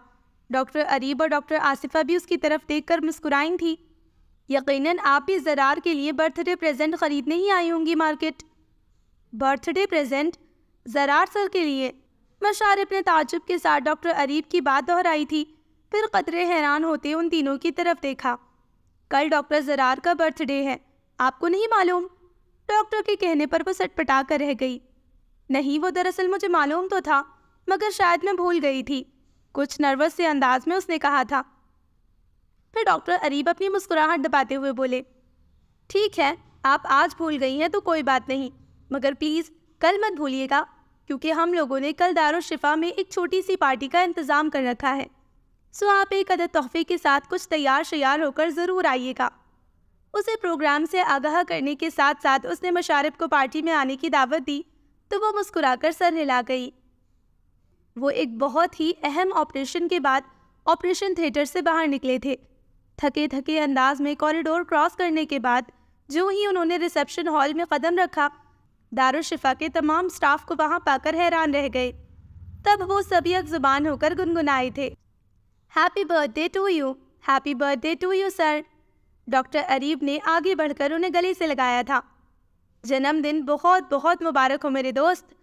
ڈاکٹر اریب اور ڈاکٹر آصفہ بھی اس کی طرف دیکھ کر مسکرائیں تھی۔ یقیناً آپ بھی زرار کے لیے برتھ ڈے پریزنٹ خریدنے ہی آئی ہوں گی market. Birthday present? Zarar sir کے لیے؟ مشارف نے تعجب کے ساتھ ڈاکٹر اریب کی بات دہرائی تھی، پھر قدرے حیران ہوتے ان تینوں کی طرف دیکھا۔ کل ڈاکٹر زرار کا برتھ ڈے ہے، آپ کو نہیں معلوم؟ ڈاکٹر کے کہنے پر وہ سٹ پٹا کر رہ گئی۔ نہیں، وہ دراصل مجھے معلوم تو تھا، مگر شاید میں بھول گئی تھی، کچھ نروس سے انداز میں اس نے کہا تھا۔ پھر ڈاکٹر اریب اپنی مسکراہٹ دباتے ہوئے بولے، ٹھیک ہے، آپ آج بھول گئی ہیں تو کوئی بات نہیں، مگر پلیز کل مت بھولیے گا، کیونکہ ہم لوگوں نے کل دارالشفا میں ایک چھوٹی سی پارٹی کا انتظام کر رکھا ہے، سو آپ ایک عدد تحفے کے ساتھ کچھ تیار شیار ہو کر ضرور آئیے گا۔ اسے پروگرام سے آگاہ کرنے کے ساتھ ساتھ اس نے مشارف کو پارٹی میں آنے کی دعوت دی تو وہ مسکرا کر سر ہلا گئی۔ وہ ایک بہت ہی اہم آپریشن کے بعد آپریشن تھیٹر سے باہر نکلے تھے۔ تھکے تھکے انداز میں کوریڈور کراس کرنے کے بعد جو ہی انہوں نے ریسیپشن ہال میں قدم رکھا، دارالشفا کے تمام سٹاف کو وہاں پا کر حیران رہ گئے۔ تب وہ سب یک زبان ہو کر گنگنائے تھے، happy birthday to you, happy birthday to you sir. Doctor Areeb نے آگے بڑھ کر انہیں گلے سے لگایا تھا۔ جنم دن بہت بہت مبارک ہو میرے دوست۔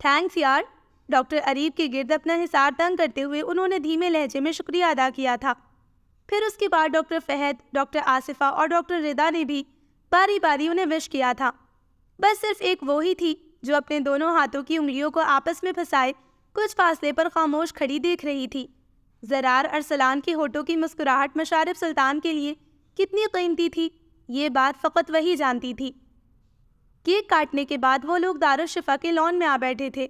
تھینکس یار۔ ڈاکٹر اریب کے گرد اپنا حصار تنگ کرتے ہوئے انہوں نے دھیمے لہجے میں شکریہ ادا کیا تھا۔ پھر اس کے بعد ڈاکٹر فہد، ڈاکٹر آصفہ اور ڈاکٹر ردا نے بھی باری باری انہیں وش کیا تھا۔ بس صرف ایک وہی تھی جو اپنے دونوں ہاتھوں کی انگلیوں کو آپس میں پھنسائے کچھ فاصلے پر خاموش کھڑی دیکھ رہی تھی۔ زرار ارسلان کے ہونٹوں کی مسکراہٹ مشارف سلطان کے لیے کتنی قیمتی تھی، یہ بات فقط وہی جانتی تھی۔ کیک کاٹنے کے بعد وہ لوگ دارالشفا کے لان میں آ بیٹھے تھے۔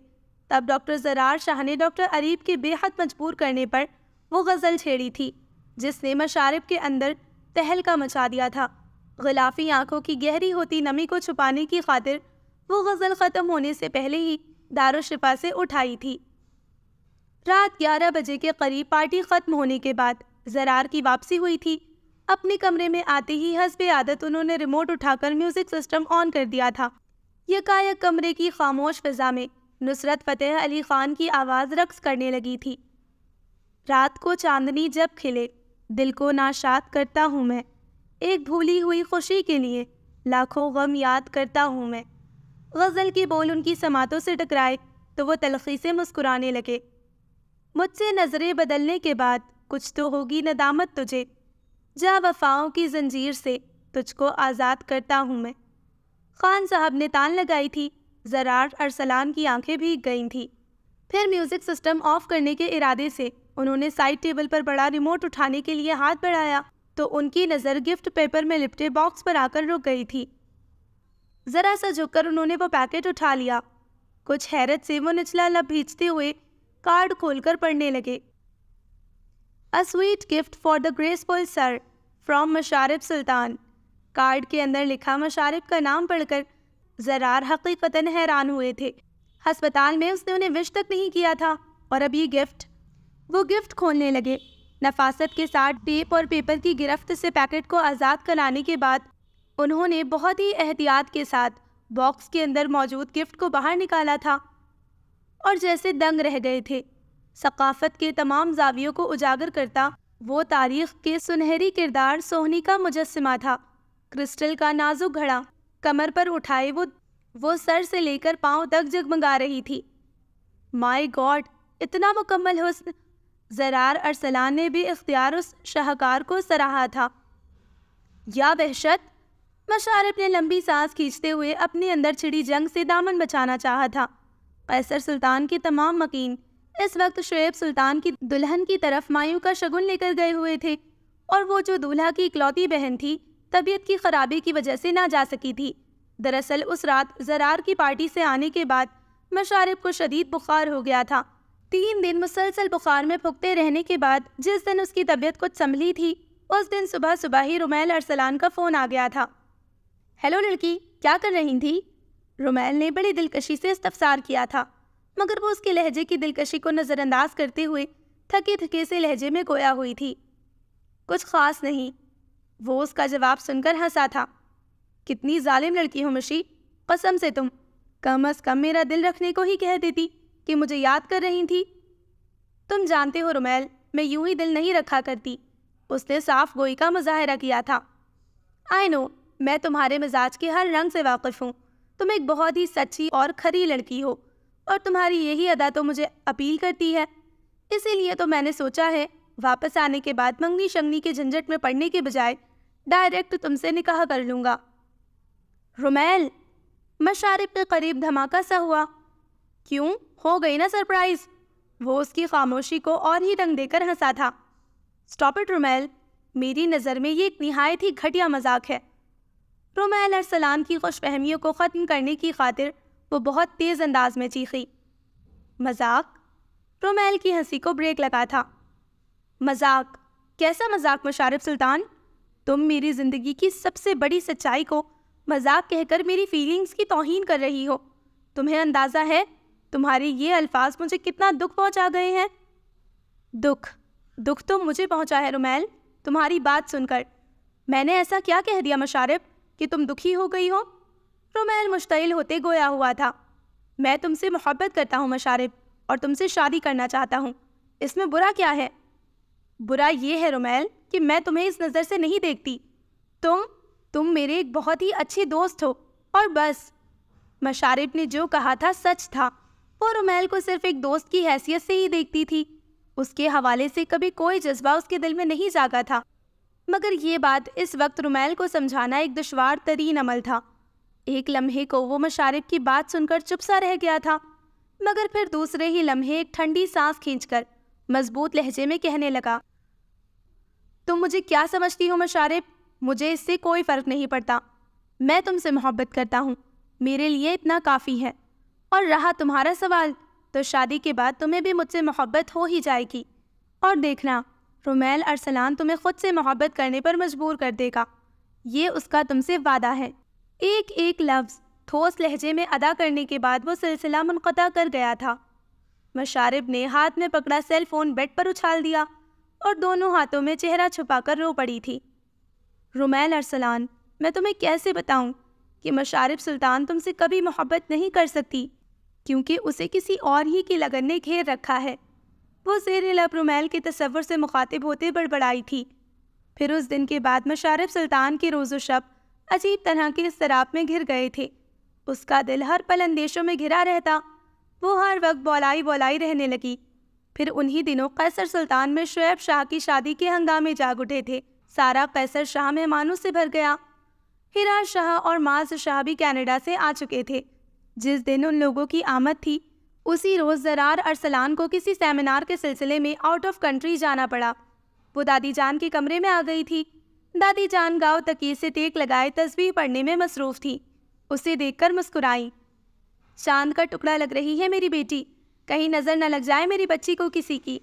تب ڈاکٹر زرار شاہ نے ڈاکٹر اریب کے بے حد مجبور کرنے پر وہ غزل چھیڑی تھی جس نے مشارف کے اندر تہلکہ مچا دیا تھا۔ غلافی آنکھوں کی گہری ہوتی نمی کو چھپانے کی خاطر وہ غزل ختم ہونے سے پہلے ہی دارالشفا سے اٹھائی تھی۔ رات 11 بجے کے قریب پارٹی ختم ہونے کے بعد زرار کی واپسی ہوئی تھی۔ اپنے کمرے میں آتے ہی حسب عادت انہوں نے ریموٹ اٹھا کر میوزک سسٹم آن کر دیا تھا۔ یکایک کمرے کی خاموش فضا میں نصرت فتح علی خان کی آواز رقص کرنے لگی تھی۔ رات کو چاندنی جب کھلے دل کو ناشاد کرتا ہوں میں، ایک بھولی ہوئی خوشی کے لیے لاکھوں غم یاد کرتا ہوں میں۔ غزل کے بول ان کی سماعتوں سے ٹکرائے تو وہ تلخی سے مسکرانے لگے۔ مجھ سے نظریں بدلنے کے بعد کچھ تو ہوگی ندامت تجھے، جا وفاؤں کی زنجیر سے تجھ کو آزاد کرتا ہوں میں۔ خان صاحب نے تان لگائی تھی۔ زرار ارسلان کی آنکھیں بھیگ گئی تھیں۔ پھر میوزک سسٹم آف کرنے کے ارادے سے انہوں نے سائڈ ٹیبل پر بڑا ریموٹ اٹھانے کے لیے ہاتھ بڑھایا تو ان کی نظر گفٹ پیپر میں لپٹے باکس پر آ کر رک گئی تھی۔ ذرا سا جھک کر انہوں نے وہ پیکٹ اٹھا لیا۔ کچھ حیرت سے وہ نچلا لب بھیجتے ہوئے کارڈ کھول کر پڑھنے لگے۔ A sweet gift for the graceful sir from Musharib Sultan. Card کے اندر لکھا مشارب کا نام پڑھ کر زرار حقیقتاً حیران ہوئے تھے۔ ہسپتال میں اس نے انہیں وش تک نہیں کیا تھا اور اب یہ گفٹ۔ وہ گفٹ کھولنے لگے۔ نفاست کے ساتھ ٹیپ اور پیپر کی گرفت سے پیکٹ کو آزاد کرانے کے بعد انہوں نے بہت ہی احتیاط کے ساتھ باکس کے اندر موجود گفٹ کو باہر نکالا تھا اور جیسے دنگ رہ گئے تھے۔ ثقافت کے تمام زاویوں کو اجاگر کرتا وہ تاریخ کے سنہری کردار سوہنی کا مجسمہ تھا۔ کرسٹل کا نازک گھڑا کمر پر اٹھائے وہ سر سے لے کر پاؤں تک جگمگا رہی تھی۔ مائی گاڈ، اتنا مکمل حسن! زرار ارسلان نے بھی اختیار اس شاہکار کو سراہا تھا۔ یا وحشت! مشارب نے لمبی سانس کھینچتے ہوئے اپنے اندر چھڑی جنگ سے دامن بچانا چاہا تھا۔ قیصر سلطان کے تمام مکین اس وقت شعیب سلطان کی دلہن کی طرف مایوں کا شگن لے کر گئے ہوئے تھے اور وہ جو دولہا کی اکلوتی بہن تھی طبیعت کی خرابی کی وجہ سے نہ جا سکی تھی۔ دراصل اس رات زرار کی پارٹی سے آنے کے بعد مشارب کو شدید بخار ہو گیا تھا۔ 3 دن مسلسل بخار میں پھکتے رہنے کے بعد جس دن اس کی طبیعت کچھ سنبھلی تھی اس دن صبح ہی رومیل ارسلان کا فون آ گیا تھا۔ ہیلو لڑکی، کیا کر رہی تھی؟ رومیل نے بڑی دلکشی سے استفسار کیا تھا، مگر وہ اس کے لہجے کی دلکشی کو نظر انداز کرتے ہوئے تھکے سے لہجے میں گویا ہوئی تھی۔ کچھ خاص نہیں، وہ اس کا جواب سن کر ہنسا تھا۔ کتنی ظالم لڑکی ہو مشی، قسم سے تم کم از کم میرا دل رکھنے کو ہی کہہ دیتی کہ مجھے یاد کر رہی تھی۔ تم جانتے ہو رومیل، میں یوں ہی دل نہیں رکھا کرتی۔ اس نے صاف گوئی کا مظاہرہ کیا تھا۔ آئی نو، میں تمہارے مزاج کے ہر رنگ سے واقف ہوں۔ تم ایک بہت ہی سچی اور کھری لڑکی ہو اور تمہاری یہی ادا تو مجھے اپیل کرتی ہے۔ اسی لیے تو میں نے سوچا ہے واپس آنے کے بعد منگنی شنگنی کے جھنجٹ میں پڑنے کے بجائے ڈائریکٹ تم سے نکاح کر لوں گا۔ رومیل! مشارب کے قریب دھماکہ سا ہوا۔ کیوں؟ ہو گئی نا سرپرائز؟ وہ اس کی خاموشی کو اور ہی رنگ دے کر ہنسا تھا۔ اسٹاپ اٹ رومیل، میری نظر میں یہ ایک نہایت ہی گھٹیا مذاق ہے۔ رومیل ارسلان کی خوش فہمیوں کو ختم کرنے کی خاطر وہ بہت تیز انداز میں چیخی۔ مذاق؟ رومیل کی ہنسی کو بریک لگا تھا۔ مذاق؟ کیسا مذاق مشارب سلطان؟ تم میری زندگی کی سب سے بڑی سچائی کو مذاق کہہ کر میری فیلنگز کی توہین کر رہی ہو۔ تمہیں اندازہ ہے تمہارے یہ الفاظ مجھے کتنا دکھ پہنچا گئے ہیں؟ دکھ تو مجھے پہنچا ہے رومیل تمہاری بات سن کر۔ میں نے ایسا کیا کہہ دیا مشارب کہ تم دکھی ہو گئی ہو؟ رومیل مشتعل ہوتے گویا ہوا تھا۔ میں تم سے محبت کرتا ہوں مشارب اور تم سے شادی کرنا چاہتا ہوں۔ اس میں برا کیا ہے؟ برا یہ ہے رومیل کہ میں تمہیں اس نظر سے نہیں دیکھتی۔ تم میرے ایک بہت ہی اچھی دوست ہو اور بس۔ مشارب نے جو کہا تھا سچ تھا۔ وہ رومیل کو صرف ایک دوست کی حیثیت سے ہی دیکھتی تھی۔ اس کے حوالے سے کبھی کوئی جذبہ اس کے دل میں نہیں جاگا تھا، مگر یہ بات اس وقت رومیل کو سمجھانا ایک دشوار ترین عمل تھا۔ ایک لمحے کو وہ مشارب کی بات سن کر چپ سا رہ گیا تھا، مگر پھر دوسرے ہی لمحے ایک ٹھنڈی سانس کھینچ کر مضبوط لہجے میں کہنے لگا، تم مجھے کیا سمجھتی ہو مشارب؟ مجھے اس سے کوئی فرق نہیں پڑتا۔ میں تم سے محبت کرتا ہوں، میرے لیے اتنا کافی ہے۔ اور رہا تمہارا سوال، تو شادی کے بعد تمہیں بھی مجھ سے محبت ہو ہی جائے گی، اور دیکھنا رومیل ارسلان تمہیں خود سے محبت کرنے پر مجبور کر دے گا۔ یہ اس کا تم سے وعدہ ہے۔ ایک لفظ ٹھوس لہجے میں ادا کرنے کے بعد وہ سلسلہ منقطع کر گیا تھا۔ مشارب نے ہاتھ میں پکڑا سیل فون بیڈ پر اچھال دیا اور دونوں ہاتھوں میں چہرہ چھپا کر رو پڑی تھی۔ رومیل ارسلان، میں تمہیں کیسے بتاؤں کہ مشارب سلطان تم سے کبھی محبت نہیں کر سکتی، کیونکہ اسے کسی اور ہی کی لگن نے گھیر رکھا ہے۔ وہ زیر لب رومیل کے تصور سے مخاطب ہوتے بڑبڑائی تھی۔ پھر اس دن کے بعد مشارب سلطان کے روز و شب عجیب طرح کے اضطراب میں گھر گئے تھے۔ اس کا دل ہر پل اندیشوں میں گھرا رہتا، وہ ہر وقت بولائی رہنے لگی۔ پھر انہی دنوں قیصر سلطان میں شعیب شاہ کی شادی کے ہنگامے جاگ اٹھے تھے۔ سارا قیصر شاہ مہمانوں سے بھر گیا۔ ہیرا شاہ اور معاذ شاہ بھی کینیڈا سے آ چکے تھے۔ جس دن ان لوگوں کی آمد تھی اسی روز زرار ارسلان کو کسی سیمینار کے سلسلے میں آؤٹ آف کنٹری جانا پڑا۔ وہ دادی جان کے کمرے میں آ گئی تھی۔ دادی جان گاؤں تکیے سے ٹیک لگائے تسبیح پڑھنے میں مصروف تھی۔ اسے دیکھ کر مسکرائی۔ چاند کا ٹکڑا لگ رہی ہے میری بیٹی، کہیں نظر نہ لگ جائے میری بچی کو کسی کی۔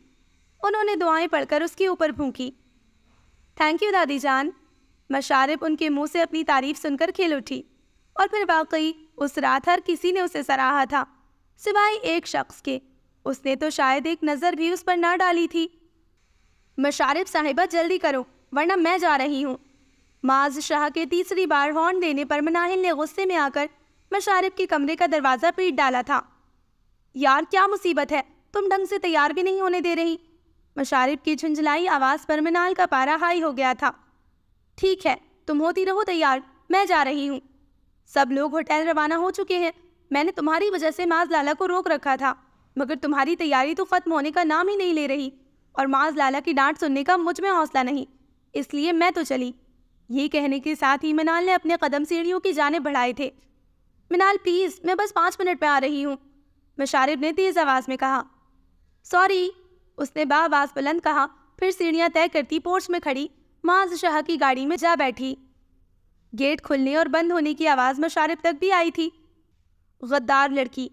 انہوں نے دعائیں پڑھ کر اس کے اوپر پھونکی۔ تھینک یو دادی جان۔ مشارب ان کے منہ سے اپنی تعریف سن کر کھل اٹھی، اور پھر واقعی اس رات ہر کسی نے اسے سراہا تھا سوائے ایک شخص کے۔ اس نے تو شاید ایک نظر بھی اس پر نہ ڈالی تھی۔ مشارب صاحبہ جلدی کرو ورنہ میں جا رہی ہوں۔ معاذ شاہ کے تیسری بار ہارن دینے پر مناہل نے غصے میں آ کر مشارب کے کمرے کا دروازہ پیٹ ڈالا تھا۔ یار کیا مصیبت ہے، تم ڈھنگ سے تیار بھی نہیں ہونے دے رہی۔ مشارب کی جھنجھلائی آواز پر منال کا پارا ہائی ہو گیا تھا۔ ٹھیک ہے تم ہوتی رہو تیار، میں جا رہی ہوں۔ سب لوگ ہوٹل روانہ ہو چکے ہیں۔ میں نے تمہاری وجہ سے معاذ لالا کو روک رکھا تھا، مگر تمہاری تیاری تو ختم ہونے کا نام ہی نہیں لے رہی، اور معاذ لالا کی ڈانٹ سننے کا مجھ میں حوصلہ نہیں، اس لیے میں تو چلی۔ یہ کہنے کے ساتھ ہی منال نے اپنے قدم سیڑھیوں کی جانب بڑھائے تھے۔ منال پلیز، میں بس 5 منٹ میں آ رہی ہوں، مشارب نے تیز آواز میں کہا۔ سوری، اس نے بآواز بلند کہا، پھر سیڑھیاں طے کرتی پورچ میں کھڑی معاذ شاہ کی گاڑی میں جا بیٹھی۔ گیٹ کھلنے اور بند ہونے کی آواز مشارب تک بھی آئی تھی۔ غدار لڑکی،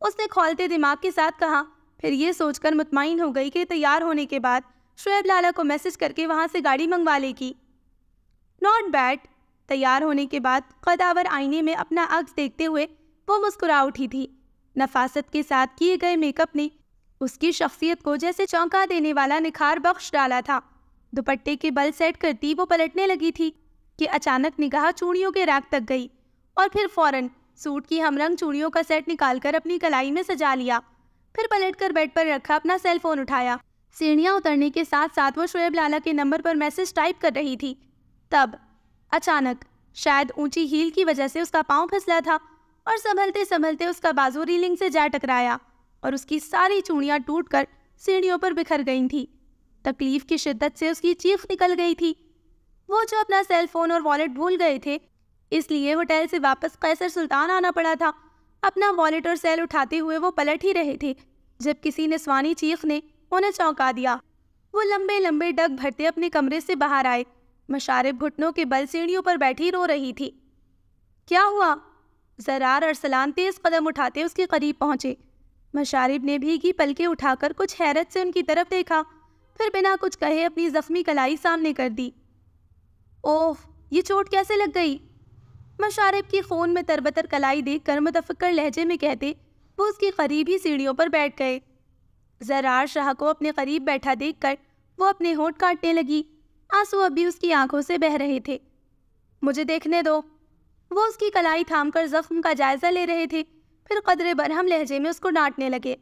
اس نے کھولتے دماغ کے ساتھ کہا، پھر یہ سوچ کر مطمئن ہو گئی کہ تیار ہونے کے بعد شعیب لالا کو میسج کر کے وہاں سے گاڑی منگوا لے گی۔ Not bad. تیار ہونے کے بعد قداور آئینے میں اپنا عکس دیکھتے ہوئے وہ مسکرا اٹھی تھی۔ نفاست کے ساتھ کیے گئے میک اپ نے اس کی شخصیت کو جیسے چونکا دینے والا نکھار بخش ڈالا تھا۔ دوپٹے کے بل سیٹ کرتی وہ پلٹنے لگی تھی کہ اچانک نگاہ چوڑیوں کے ریک تک گئی، اور پھر فوراً سوٹ کی ہم رنگ چوڑیوں کا سیٹ نکال کر اپنی کلائی میں سجا لیا۔ پھر پلٹ کر بیڈ پر رکھا اپنا سیل فون اٹھایا۔ سیڑھیاں اترنے کے ساتھ ساتھ وہ شعیب لالا کے نمبر پر میسج ٹائپ کر رہی تھی۔ تب اچانک شاید اونچی ہیل کی وجہ سے اس کا پاؤں پھسلا تھا، اور سنبھلتے سنبھلتے اس کا بازو ریلنگ سے جا ٹکرایا، اور اس کی ساری چوڑیاں ٹوٹ کر سیڑھیوں پر بکھر گئی تھیں۔ تکلیف کی شدت سے اس کی چیخ نکل گئی تھی۔ وہ جو اپنا سیل فون اور والیٹ بھول گئے تھے، اس لیے ہوٹل سے واپس قیصر سلطان آنا پڑا تھا۔ اپنا والیٹ اور سیل اٹھاتے ہوئے وہ پلٹ ہی رہے تھے جب کسی نسوانی چیخ نے انہیں چونکا دیا۔ وہ لمبے لمبے ڈگ بھرتے اپنے کمرے سے باہر آئے۔ مشارب گھٹنوں کے بل سیڑھیوں پر بیٹھی رو رہی تھی۔ کیا ہوا؟ زرار ارسلان تیز قدم اٹھاتے اس کے قریب پہنچے۔ مشارب نے بھیگی پلکیں اٹھا کر کچھ حیرت سے ان کی طرف دیکھا، پھر بنا کچھ کہے اپنی زخمی کلائی سامنے کر دی۔ اوہ، یہ چوٹ کیسے لگ گئی؟ مشارب کی خون میں تربتر کلائی دیکھ کر متفکر لہجے میں کہتے وہ اس کے قریب ہی سیڑھیوں پر بیٹھ گئے۔ زرار شاہ کو اپنے قریب بیٹھا دیکھ کر وہ اپنے ہونٹ کاٹنے لگی۔ آنسو اب بھی اس کی آنکھوں سے بہہ رہے تھے۔ مجھے دیکھنے دو۔ وہ اس کی کلائی تھام کر زخم کا جائزہ لے رہے تھے، پھر قدرے برہم لہجے میں اس کو ڈانٹنے لگے۔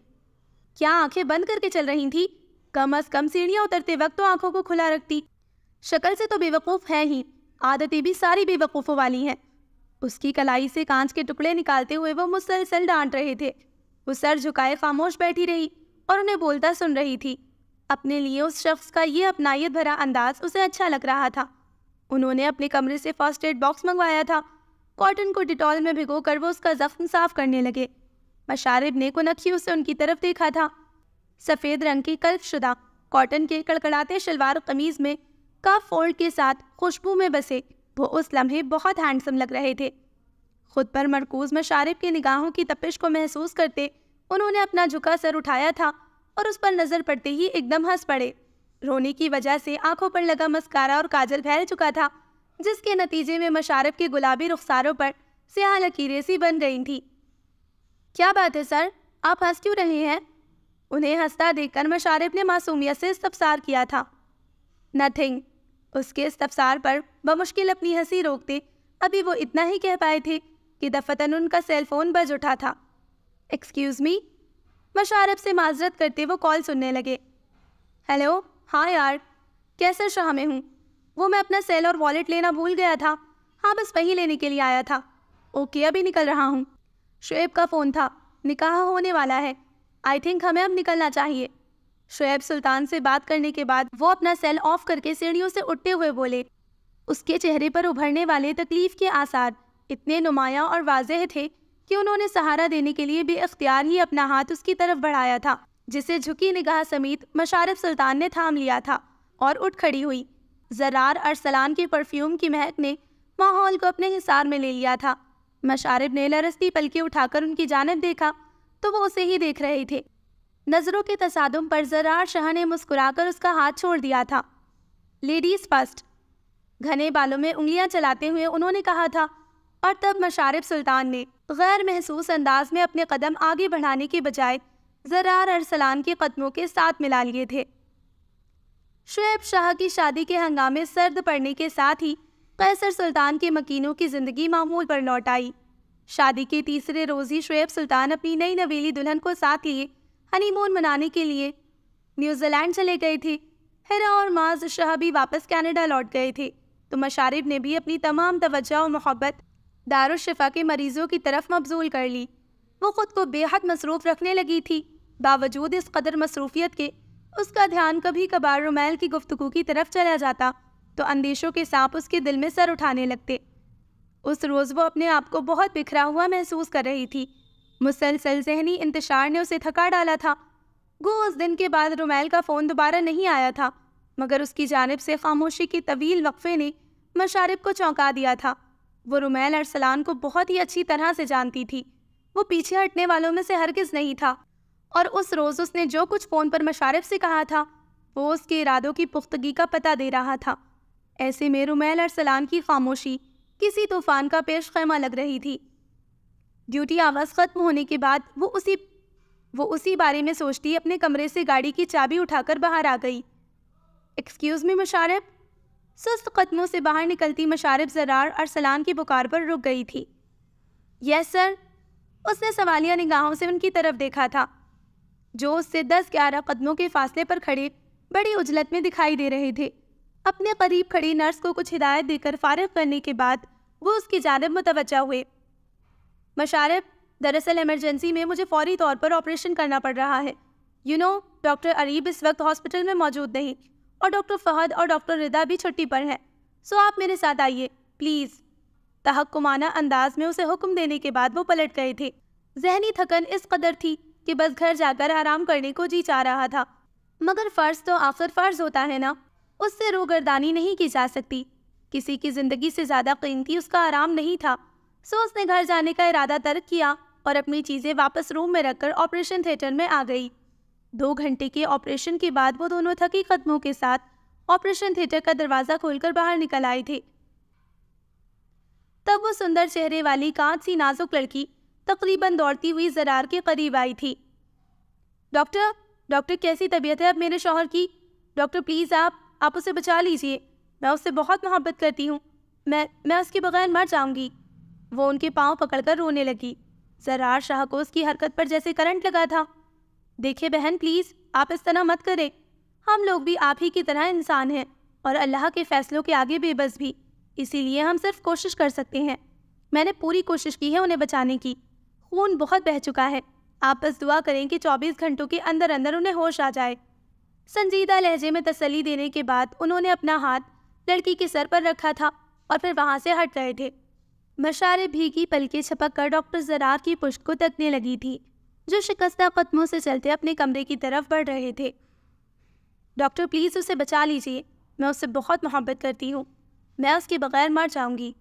کیا آنکھیں بند کر کے چل رہی تھی؟ کم از کم سیڑھیاں اترتے وقت تو آنکھوں کو کھلا رکھتی۔ شکل سے تو بے وقوف ہے ہی، عادتیں بھی ساری بے وقوفوں والی ہیں۔ اس کی کلائی سے کانچ کے ٹکڑے نکالتے ہوئے وہ مسلسل ڈانٹ رہے تھے۔ وہ سر جھکائے خاموش بیٹھی رہی اور انہیں بولتا سن رہی تھی۔ اپنے لیے اس شخص کا یہ اپنائیت بھرا انداز اسے اچھا لگ رہا تھا۔ انہوں نے اپنے کمرے سے فرسٹ ایڈ باکس منگوایا تھا۔ کاٹن کو ڈیٹول میں بھگو کر وہ اس کا زخم صاف کرنے لگے۔ مشارب نے کنکھیوں سے ان کی طرف دیکھا تھا۔ سفید رنگ کی کلف شدہ کاٹن کے کڑکڑاتے شلوار قمیض میں کاف فولڈ کے ساتھ خوشبو میں بسے وہ اس لمحے بہت ہینڈسم لگ رہے تھے۔ خود پر مرکوز مشارب کی نگاہوں کی تپش کو محسوس کرتے انہوں نے اپنا جھکا سر اٹھایا تھا، اور اس پر نظر پڑتے ہی ایک دم ہنس پڑے۔ رونے کی وجہ سے آنکھوں پر لگا مسکارا اور کاجل پھیل چکا تھا، جس کے نتیجے میں مشارب کے گلابی رخساروں پر سیاہ لکیریں سی بن گئی تھیں۔ کیا بات ہے سر، آپ ہنس کیوں رہے ہیں؟ انہیں ہنستا دیکھ کر مشارب نے معصومیت سے استفسار کیا تھا۔ نتھنگ۔ اس کے استفسار پر بمشکل اپنی ہنسی روکتے ابھی وہ اتنا ہی کہہ پائے تھے کہ دفتن ان کا سیل فون بج اٹھا تھا۔ Excuse me? مشارب سے معذرت کرتے وہ کال سننے لگے۔ ہیلو، ہاں یار، کیسر شاہ میں ہوں۔ وہ میں اپنا سیل اور والیٹ لینا بھول گیا تھا۔ ہاں بس وہی لینے کے لیے آیا تھا۔ اوکے، ابھی نکل رہا ہوں۔ شعیب کا فون تھا، نکاح ہونے والا ہے، آئی تھنک ہمیں اب نکلنا چاہیے۔ شعیب سلطان سے بات کرنے کے بعد وہ اپنا سیل آف کر کے سیڑھیوں سے اٹھتے ہوئے بولے۔ اس کے چہرے پر ابھرنے والے تکلیف کے آثار اتنے نمایاں اور واضح تھے کہ انہوں نے سہارا دینے کے لیے بے اختیار ہی اپنا ہاتھ اس کی طرف بڑھایا تھا، جسے جھکی نگاہ سمیت مشارف سلطان نے تھام لیا تھا اور اٹھ کھڑی ہوئی۔ زرار ارسلان کے پرفیوم کی مہک نے ماحول کو اپنے حصار میں لے لیا تھا۔ مشارف نے لرزتی پلکیں اٹھا کر ان کی جانب دیکھا تو وہ اسے ہی دیکھ رہے تھے۔ نظروں کے تصادم پر زرار شاہ نے مسکرا کر اس کا ہاتھ چھوڑ دیا تھا۔ لیڈیز فرسٹ، گھنے بالوں میں انگلیاں چلاتے ہوئے انہوں نے کہا تھا، اور تب مشارف سلطان نے غیر محسوس انداز میں اپنے قدم آگے بڑھانے کے بجائے زرار ارسلان کے قدموں کے ساتھ ملا لیے تھے۔ شعیب شاہ کی شادی کے ہنگامے سرد پڑنے کے ساتھ ہی قیصر سلطان کے مکینوں کی زندگی معمول پر لوٹ آئی۔ شادی کے تیسرے روز ہی شعیب سلطان اپنی نئی نویلی دلہن کو ساتھ لیے ہنی مون منانے کے لیے نیوزی لینڈ چلے گئے تھے۔ ہیرا اور معاذ شاہ بھی واپس کینیڈا لوٹ گئے تھے، تو مشارف نے بھی اپنی تمام توجہ و محبت دارالشفا کے مریضوں کی طرف مبذول کر لی۔ وہ خود کو بے حد مصروف رکھنے لگی تھی۔ باوجود اس قدر مصروفیت کے اس کا دھیان کبھی کبھار رومیل کی گفتگو کی طرف چلا جاتا تو اندیشوں کے سانپ اس کے دل میں سر اٹھانے لگتے۔ اس روز وہ اپنے آپ کو بہت بکھرا ہوا محسوس کر رہی تھی۔ مسلسل ذہنی انتشار نے اسے تھکا ڈالا تھا۔ گو اس دن کے بعد رومیل کا فون دوبارہ نہیں آیا تھا، مگر اس کی جانب سے خاموشی کے طویل وقفے نے مشارف کو چونکا دیا تھا۔ وہ رومیل ارسلان کو بہت ہی اچھی طرح سے جانتی تھی۔ وہ پیچھے ہٹنے والوں میں سے ہرگز نہیں تھا، اور اس روز اس نے جو کچھ فون پر مشارف سے کہا تھا وہ اس کے ارادوں کی پختگی کا پتہ دے رہا تھا۔ ایسے میں رومیل ارسلان کی خاموشی کسی طوفان کا پیش خیمہ لگ رہی تھی۔ ڈیوٹی آواز ختم ہونے کے بعد وہ اسی بارے میں سوچتی اپنے کمرے سے گاڑی کی چابی اٹھا کر باہر آ گئی۔ Excuse me Musharif? سست قدموں سے باہر نکلتی مشارف زرار ارسلان کی پکار پر رک گئی تھی۔ یس سر، اس نے سوالیہ نگاہوں سے ان کی طرف دیکھا تھا، جو اس سے 10-11 قدموں کے فاصلے پر کھڑے بڑی عجلت میں دکھائی دے رہے تھے۔ اپنے قریب کھڑی نرس کو کچھ ہدایت دے کر فارغ کرنے کے بعد وہ اس کی جانب متوجہ ہوئے۔ مشارف، دراصل ایمرجنسی میں مجھے فوری طور پر آپریشن کرنا پڑ رہا ہے۔ ڈاکٹر عریب اس وقت ہاسپٹل میں موجود نہیں، اور ڈاکٹر فہد اور ڈاکٹر رضا بھی چھٹی پر ہیں، سو آپ میرے ساتھ آئیے پلیز۔ تحکمانہ انداز میں اسے حکم دینے کے بعد وہ پلٹ گئے تھے۔ ذہنی تھکن اس قدر تھی کہ بس گھر جا کر آرام کرنے کو جی چاہ رہا تھا، مگر فرض تو آخر فرض ہوتا ہے نا، اس سے روگردانی نہیں کی جا سکتی۔ کسی کی زندگی سے زیادہ قیمتی اس کا آرام نہیں تھا، سو اس نے گھر جانے کا ارادہ ترک کیا اور اپنی چیزیں واپس روم میں رکھ کر آپریشن تھیٹر میں آ گئی۔ 2 گھنٹے کے آپریشن کے بعد وہ دونوں تھکی قدموں کے ساتھ آپریشن تھیٹر کا دروازہ کھول کر باہر نکل آئے تھے۔ تب وہ سندر چہرے والی کانچ سی نازک لڑکی تقریباً دوڑتی ہوئی زرار کے قریب آئی تھی۔ ڈاکٹر کیسی طبیعت ہے اب میرے شوہر کی؟ ڈاکٹر پلیز آپ اسے بچا لیجئے، میں اس سے بہت محبت کرتی ہوں، میں اس کے بغیر مر جاؤں گی۔ وہ ان کے پاؤں پکڑ کر رونے لگی۔ زرار شاہ کو اس کی حرکت پر جیسے کرنٹ لگا تھا۔ دیکھیں بہن، پلیز آپ اس طرح مت کریں، ہم لوگ بھی آپ ہی کی طرح انسان ہیں اور اللہ کے فیصلوں کے آگے بے بس بھی، اسی لیے ہم صرف کوشش کر سکتے ہیں۔ میں نے پوری کوشش کی ہے انہیں بچانے کی، خون بہت بہہ چکا ہے، آپ بس دعا کریں کہ 24 گھنٹوں کے اندر انہیں ہوش آ جائے۔ سنجیدہ لہجے میں تسلی دینے کے بعد انہوں نے اپنا ہاتھ لڑکی کے سر پر رکھا تھا اور پھر وہاں سے ہٹ گئے تھے۔ مشارف بھیگی پلکیں چھپک کر ڈاکٹر زرار کی پشت کو تکنے لگی تھی، جو شکستہ قدموں سے چلتے اپنے کمرے کی طرف بڑھ رہے تھے۔ ڈاکٹر پلیز اسے بچا لیجیے، میں اس سے بہت محبت کرتی ہوں، میں اس کے بغیر مر جاؤں گی۔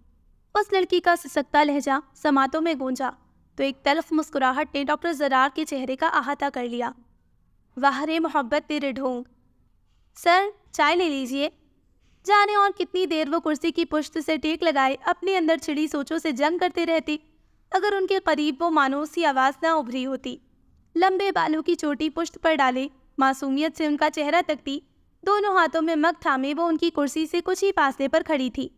اس لڑکی کا سسکتا لہجہ سماعتوں میں گونجا تو ایک تلخ مسکراہٹ نے ڈاکٹر زرار کے چہرے کا احاطہ کر لیا۔ واہ رے محبت تیرے ڈھونگ۔ سر، چائے لے لیجیے۔ جانے اور کتنی دیر وہ کرسی کی پشت سے ٹیک لگائے اپنے اندر چھڑی سوچوں سے جنگ کرتے رہتے اگر ان کے قریب وہ مانوس سی آواز نہ ابھری ہوتی۔ لمبے بالوں کی چوٹی پشت پر ڈالے، معصومیت سے ان کا چہرہ تکتی، دونوں ہاتھوں میں مگ تھامے وہ ان کی کرسی سے کچھ ہی فاصلے پر کھڑی تھی۔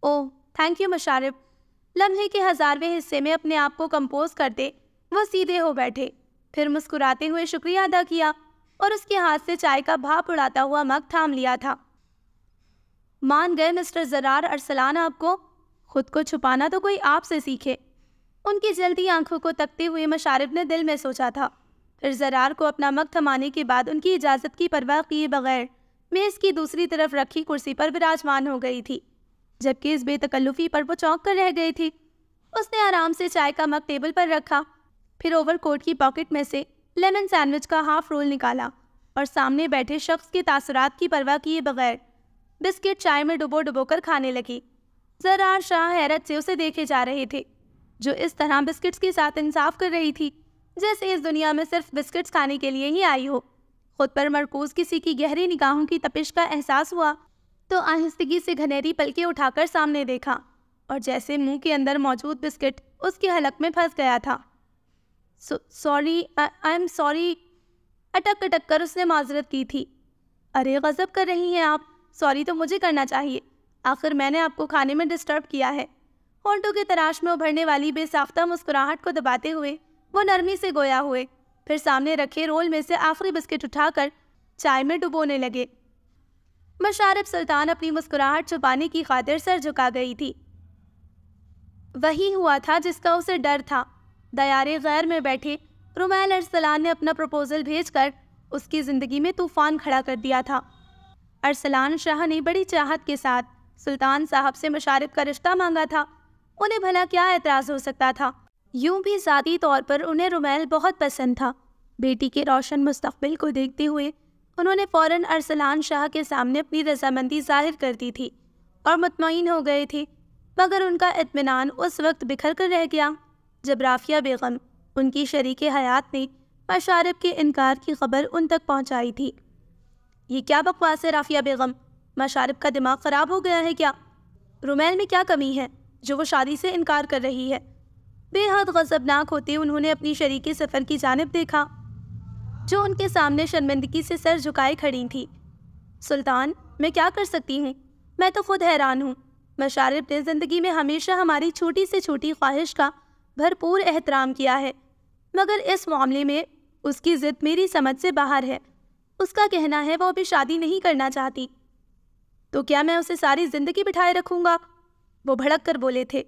اوہ تھینک یو مشارف۔ لمحے کے 1000ویں حصے میں اپنے آپ کو کمپوز کرتے وہ سیدھے ہو بیٹھے، پھر مسکراتے ہوئے شکریہ ادا کیا اور اس کے ہاتھ سے چائے کا بھاپ اڑاتا ہوا مگ تھام لیا تھا۔ مان گئے مسٹر زرار ارسلان آپ کو؟ خود کو چھپانا تو کوئی آپ سے سیکھے۔ ان کی جلدی آنکھوں کو تکتے ہوئے مشارف نے دل میں سوچا تھا، پھر زرار کو اپنا مگ تھمانے کے بعد ان کی اجازت کی پرواہ کیے بغیر میز کی دوسری طرف رکھی کرسی پر براجمان ہو گئی تھی۔ جبکہ اس بے تکلفی پر وہ چونک کر رہ گئے تھے۔ اس نے آرام سے چائے کا مگ ٹیبل پر رکھا، پھر اوور کوٹ کی پاکٹ میں سے لیمن سینڈوچ کا ہاف رول نکالا اور سامنے بیٹھے شخص کے تاثرات کی پرواہ کیے بغیر بسکٹ چائے میں ڈبو کر کھانے لگی۔ زرار شاہ حیرت سے اسے دیکھے جا رہے تھے، جو اس طرح بسکٹس کے ساتھ انصاف کر رہی تھی جیسے اس دنیا میں صرف بسکٹس کھانے کے لیے ہی آئی ہو۔ خود پر مرکوز کسی کی گہری نگاہوں کی تپش کا احساس ہوا تو آہستگی سے گھنیری پلکیں اٹھا کر سامنے دیکھا اور جیسے منہ کے اندر موجود بسکٹ اس کے حلق میں پھنس گیا تھا۔ سوری، آئی ایم سوری، اٹک اٹک کر اس نے معذرت کی تھی۔ ارے غضب کر رہی ہیں آپ، سوری تو مجھے کرنا چاہیے، آخر میں نے آپ کو کھانے میں ڈسٹرب کیا ہے۔ ہونٹوں کے تراش میں ابھرنے والی بے ساختہ مسکراہٹ کو دباتے ہوئے وہ نرمی سے گویا ہوئے، پھر سامنے رکھے رول میں سے آخری بسکٹ اٹھا کر چائے میں ڈبونے لگے۔ مشارب سلطان اپنی مسکراہٹ چھپانے کی خاطر سر جھکا گئی تھی۔ وہی ہوا تھا جس کا اسے ڈر تھا۔ دیار غیر میں بیٹھے رومیل ارسلان نے اپنا پروپوزل بھیج کر اس کی زندگی میں طوفان کھڑا کر دیا تھا۔ ارسلان شاہ نے بڑی چاہت کے ساتھ سلطان صاحب سے مشارب کا رشتہ مانگا تھا۔ انہیں بھلا کیا اعتراض ہو سکتا تھا؟ یوں بھی ذاتی طور پر انہیں رومیل بہت پسند تھا۔ بیٹی کے روشن مستقبل کو دیکھتے ہوئے انہوں نے فوراً ارسلان شاہ کے سامنے اپنی رضامندی ظاہر کر دی تھی اور مطمئن ہو گئے تھے، مگر ان کا اطمینان اس وقت بکھر کر رہ گیا جب رافیہ بیگم، ان کی شریک حیات، نے مشارب کے انکار کی خبر ان تک پہنچائی تھی۔ یہ کیا بکواس ہے رافیہ بیگم؟ مشارب کا دماغ خراب ہو گیا ہے کیا؟ رومیل میں کیا کمی ہے جو وہ شادی سے انکار کر رہی ہے؟ بے حد غضبناک ہوتے انہوں نے اپنی شریک سفر کی جانب دیکھا جو ان کے سامنے شرمندگی سے سر جھکائے کھڑی تھی۔ سلطان، میں کیا کر سکتی ہوں؟ میں تو خود حیران ہوں۔ مشارب نے زندگی میں ہمیشہ ہماری چھوٹی سے چھوٹی خواہش کا بھرپور احترام کیا ہے، مگر اس معاملے میں اس کی ضد میری سمجھ سے باہر ہے۔ اس کا کہنا ہے وہ ابھی شادی نہیں کرنا چاہتی۔ تو کیا میں اسے ساری زندگی بٹھائے رکھوں گا؟ وہ بھڑک کر بولے تھے۔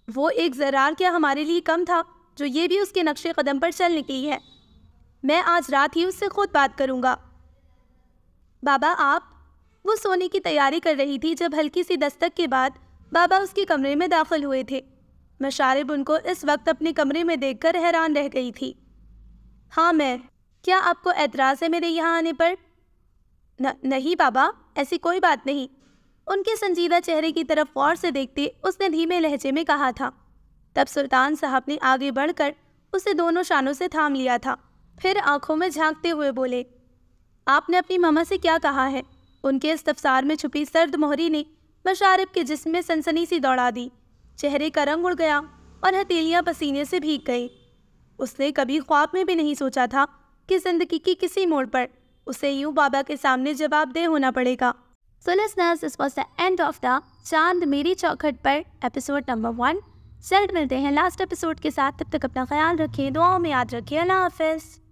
وہ ایک زرار کیا ہمارے لیے کم تھا جو یہ بھی اس کے نقش قدم پر چل نکلی ہے؟ میں آج رات ہی اس سے خود بات کروں گا۔ بابا آپ؟ وہ سونے کی تیاری کر رہی تھی جب ہلکی سی دستک کے بعد بابا اس کے کمرے میں داخل ہوئے تھے۔ مشارب ان کو اس وقت اپنے کمرے میں دیکھ کر حیران رہ گئی تھی۔ ہاں میں، کیا آپ کو اعتراض ہے میرے یہاں آنے پر؟ نہیں بابا، ایسی کوئی بات نہیں۔ ان کے سنجیدہ چہرے کی طرف غور سے دیکھتے اس نے دھیمے لہجے میں کہا تھا۔ تب سلطان صاحب نے آگے بڑھ کر اسے دونوں شانوں سے تھام لیا تھا، پھر آنکھوں میں جھانکتے ہوئے بولے، آپ نے اپنی ماما سے کیا کہا ہے؟ ان کے استفسار میں چھپی سرد مہری نے مشارب کے جسم میں سنسنی سی دوڑا دی، چہرے کا رنگ اڑ گیا اور ہتھیلیاں پسینے سے بھیگ گئی۔ اس نے کبھی خواب میں بھی نہیں سوچا تھا کہ زندگی کی کسی موڑ پر اسے یوں بابا کے سامنے جواب دہ ہونا پڑے گا۔ So listeners, this was the end of the چاند میری چوکھٹ پر ایپیسوڈ نمبر 1۔ جلد ملتے ہیں لاسٹ ایپیسوڈ کے ساتھ، تب تک اپنا خیال رکھیں، دعاؤں میں یاد رکھیں۔ اللہ حافظ۔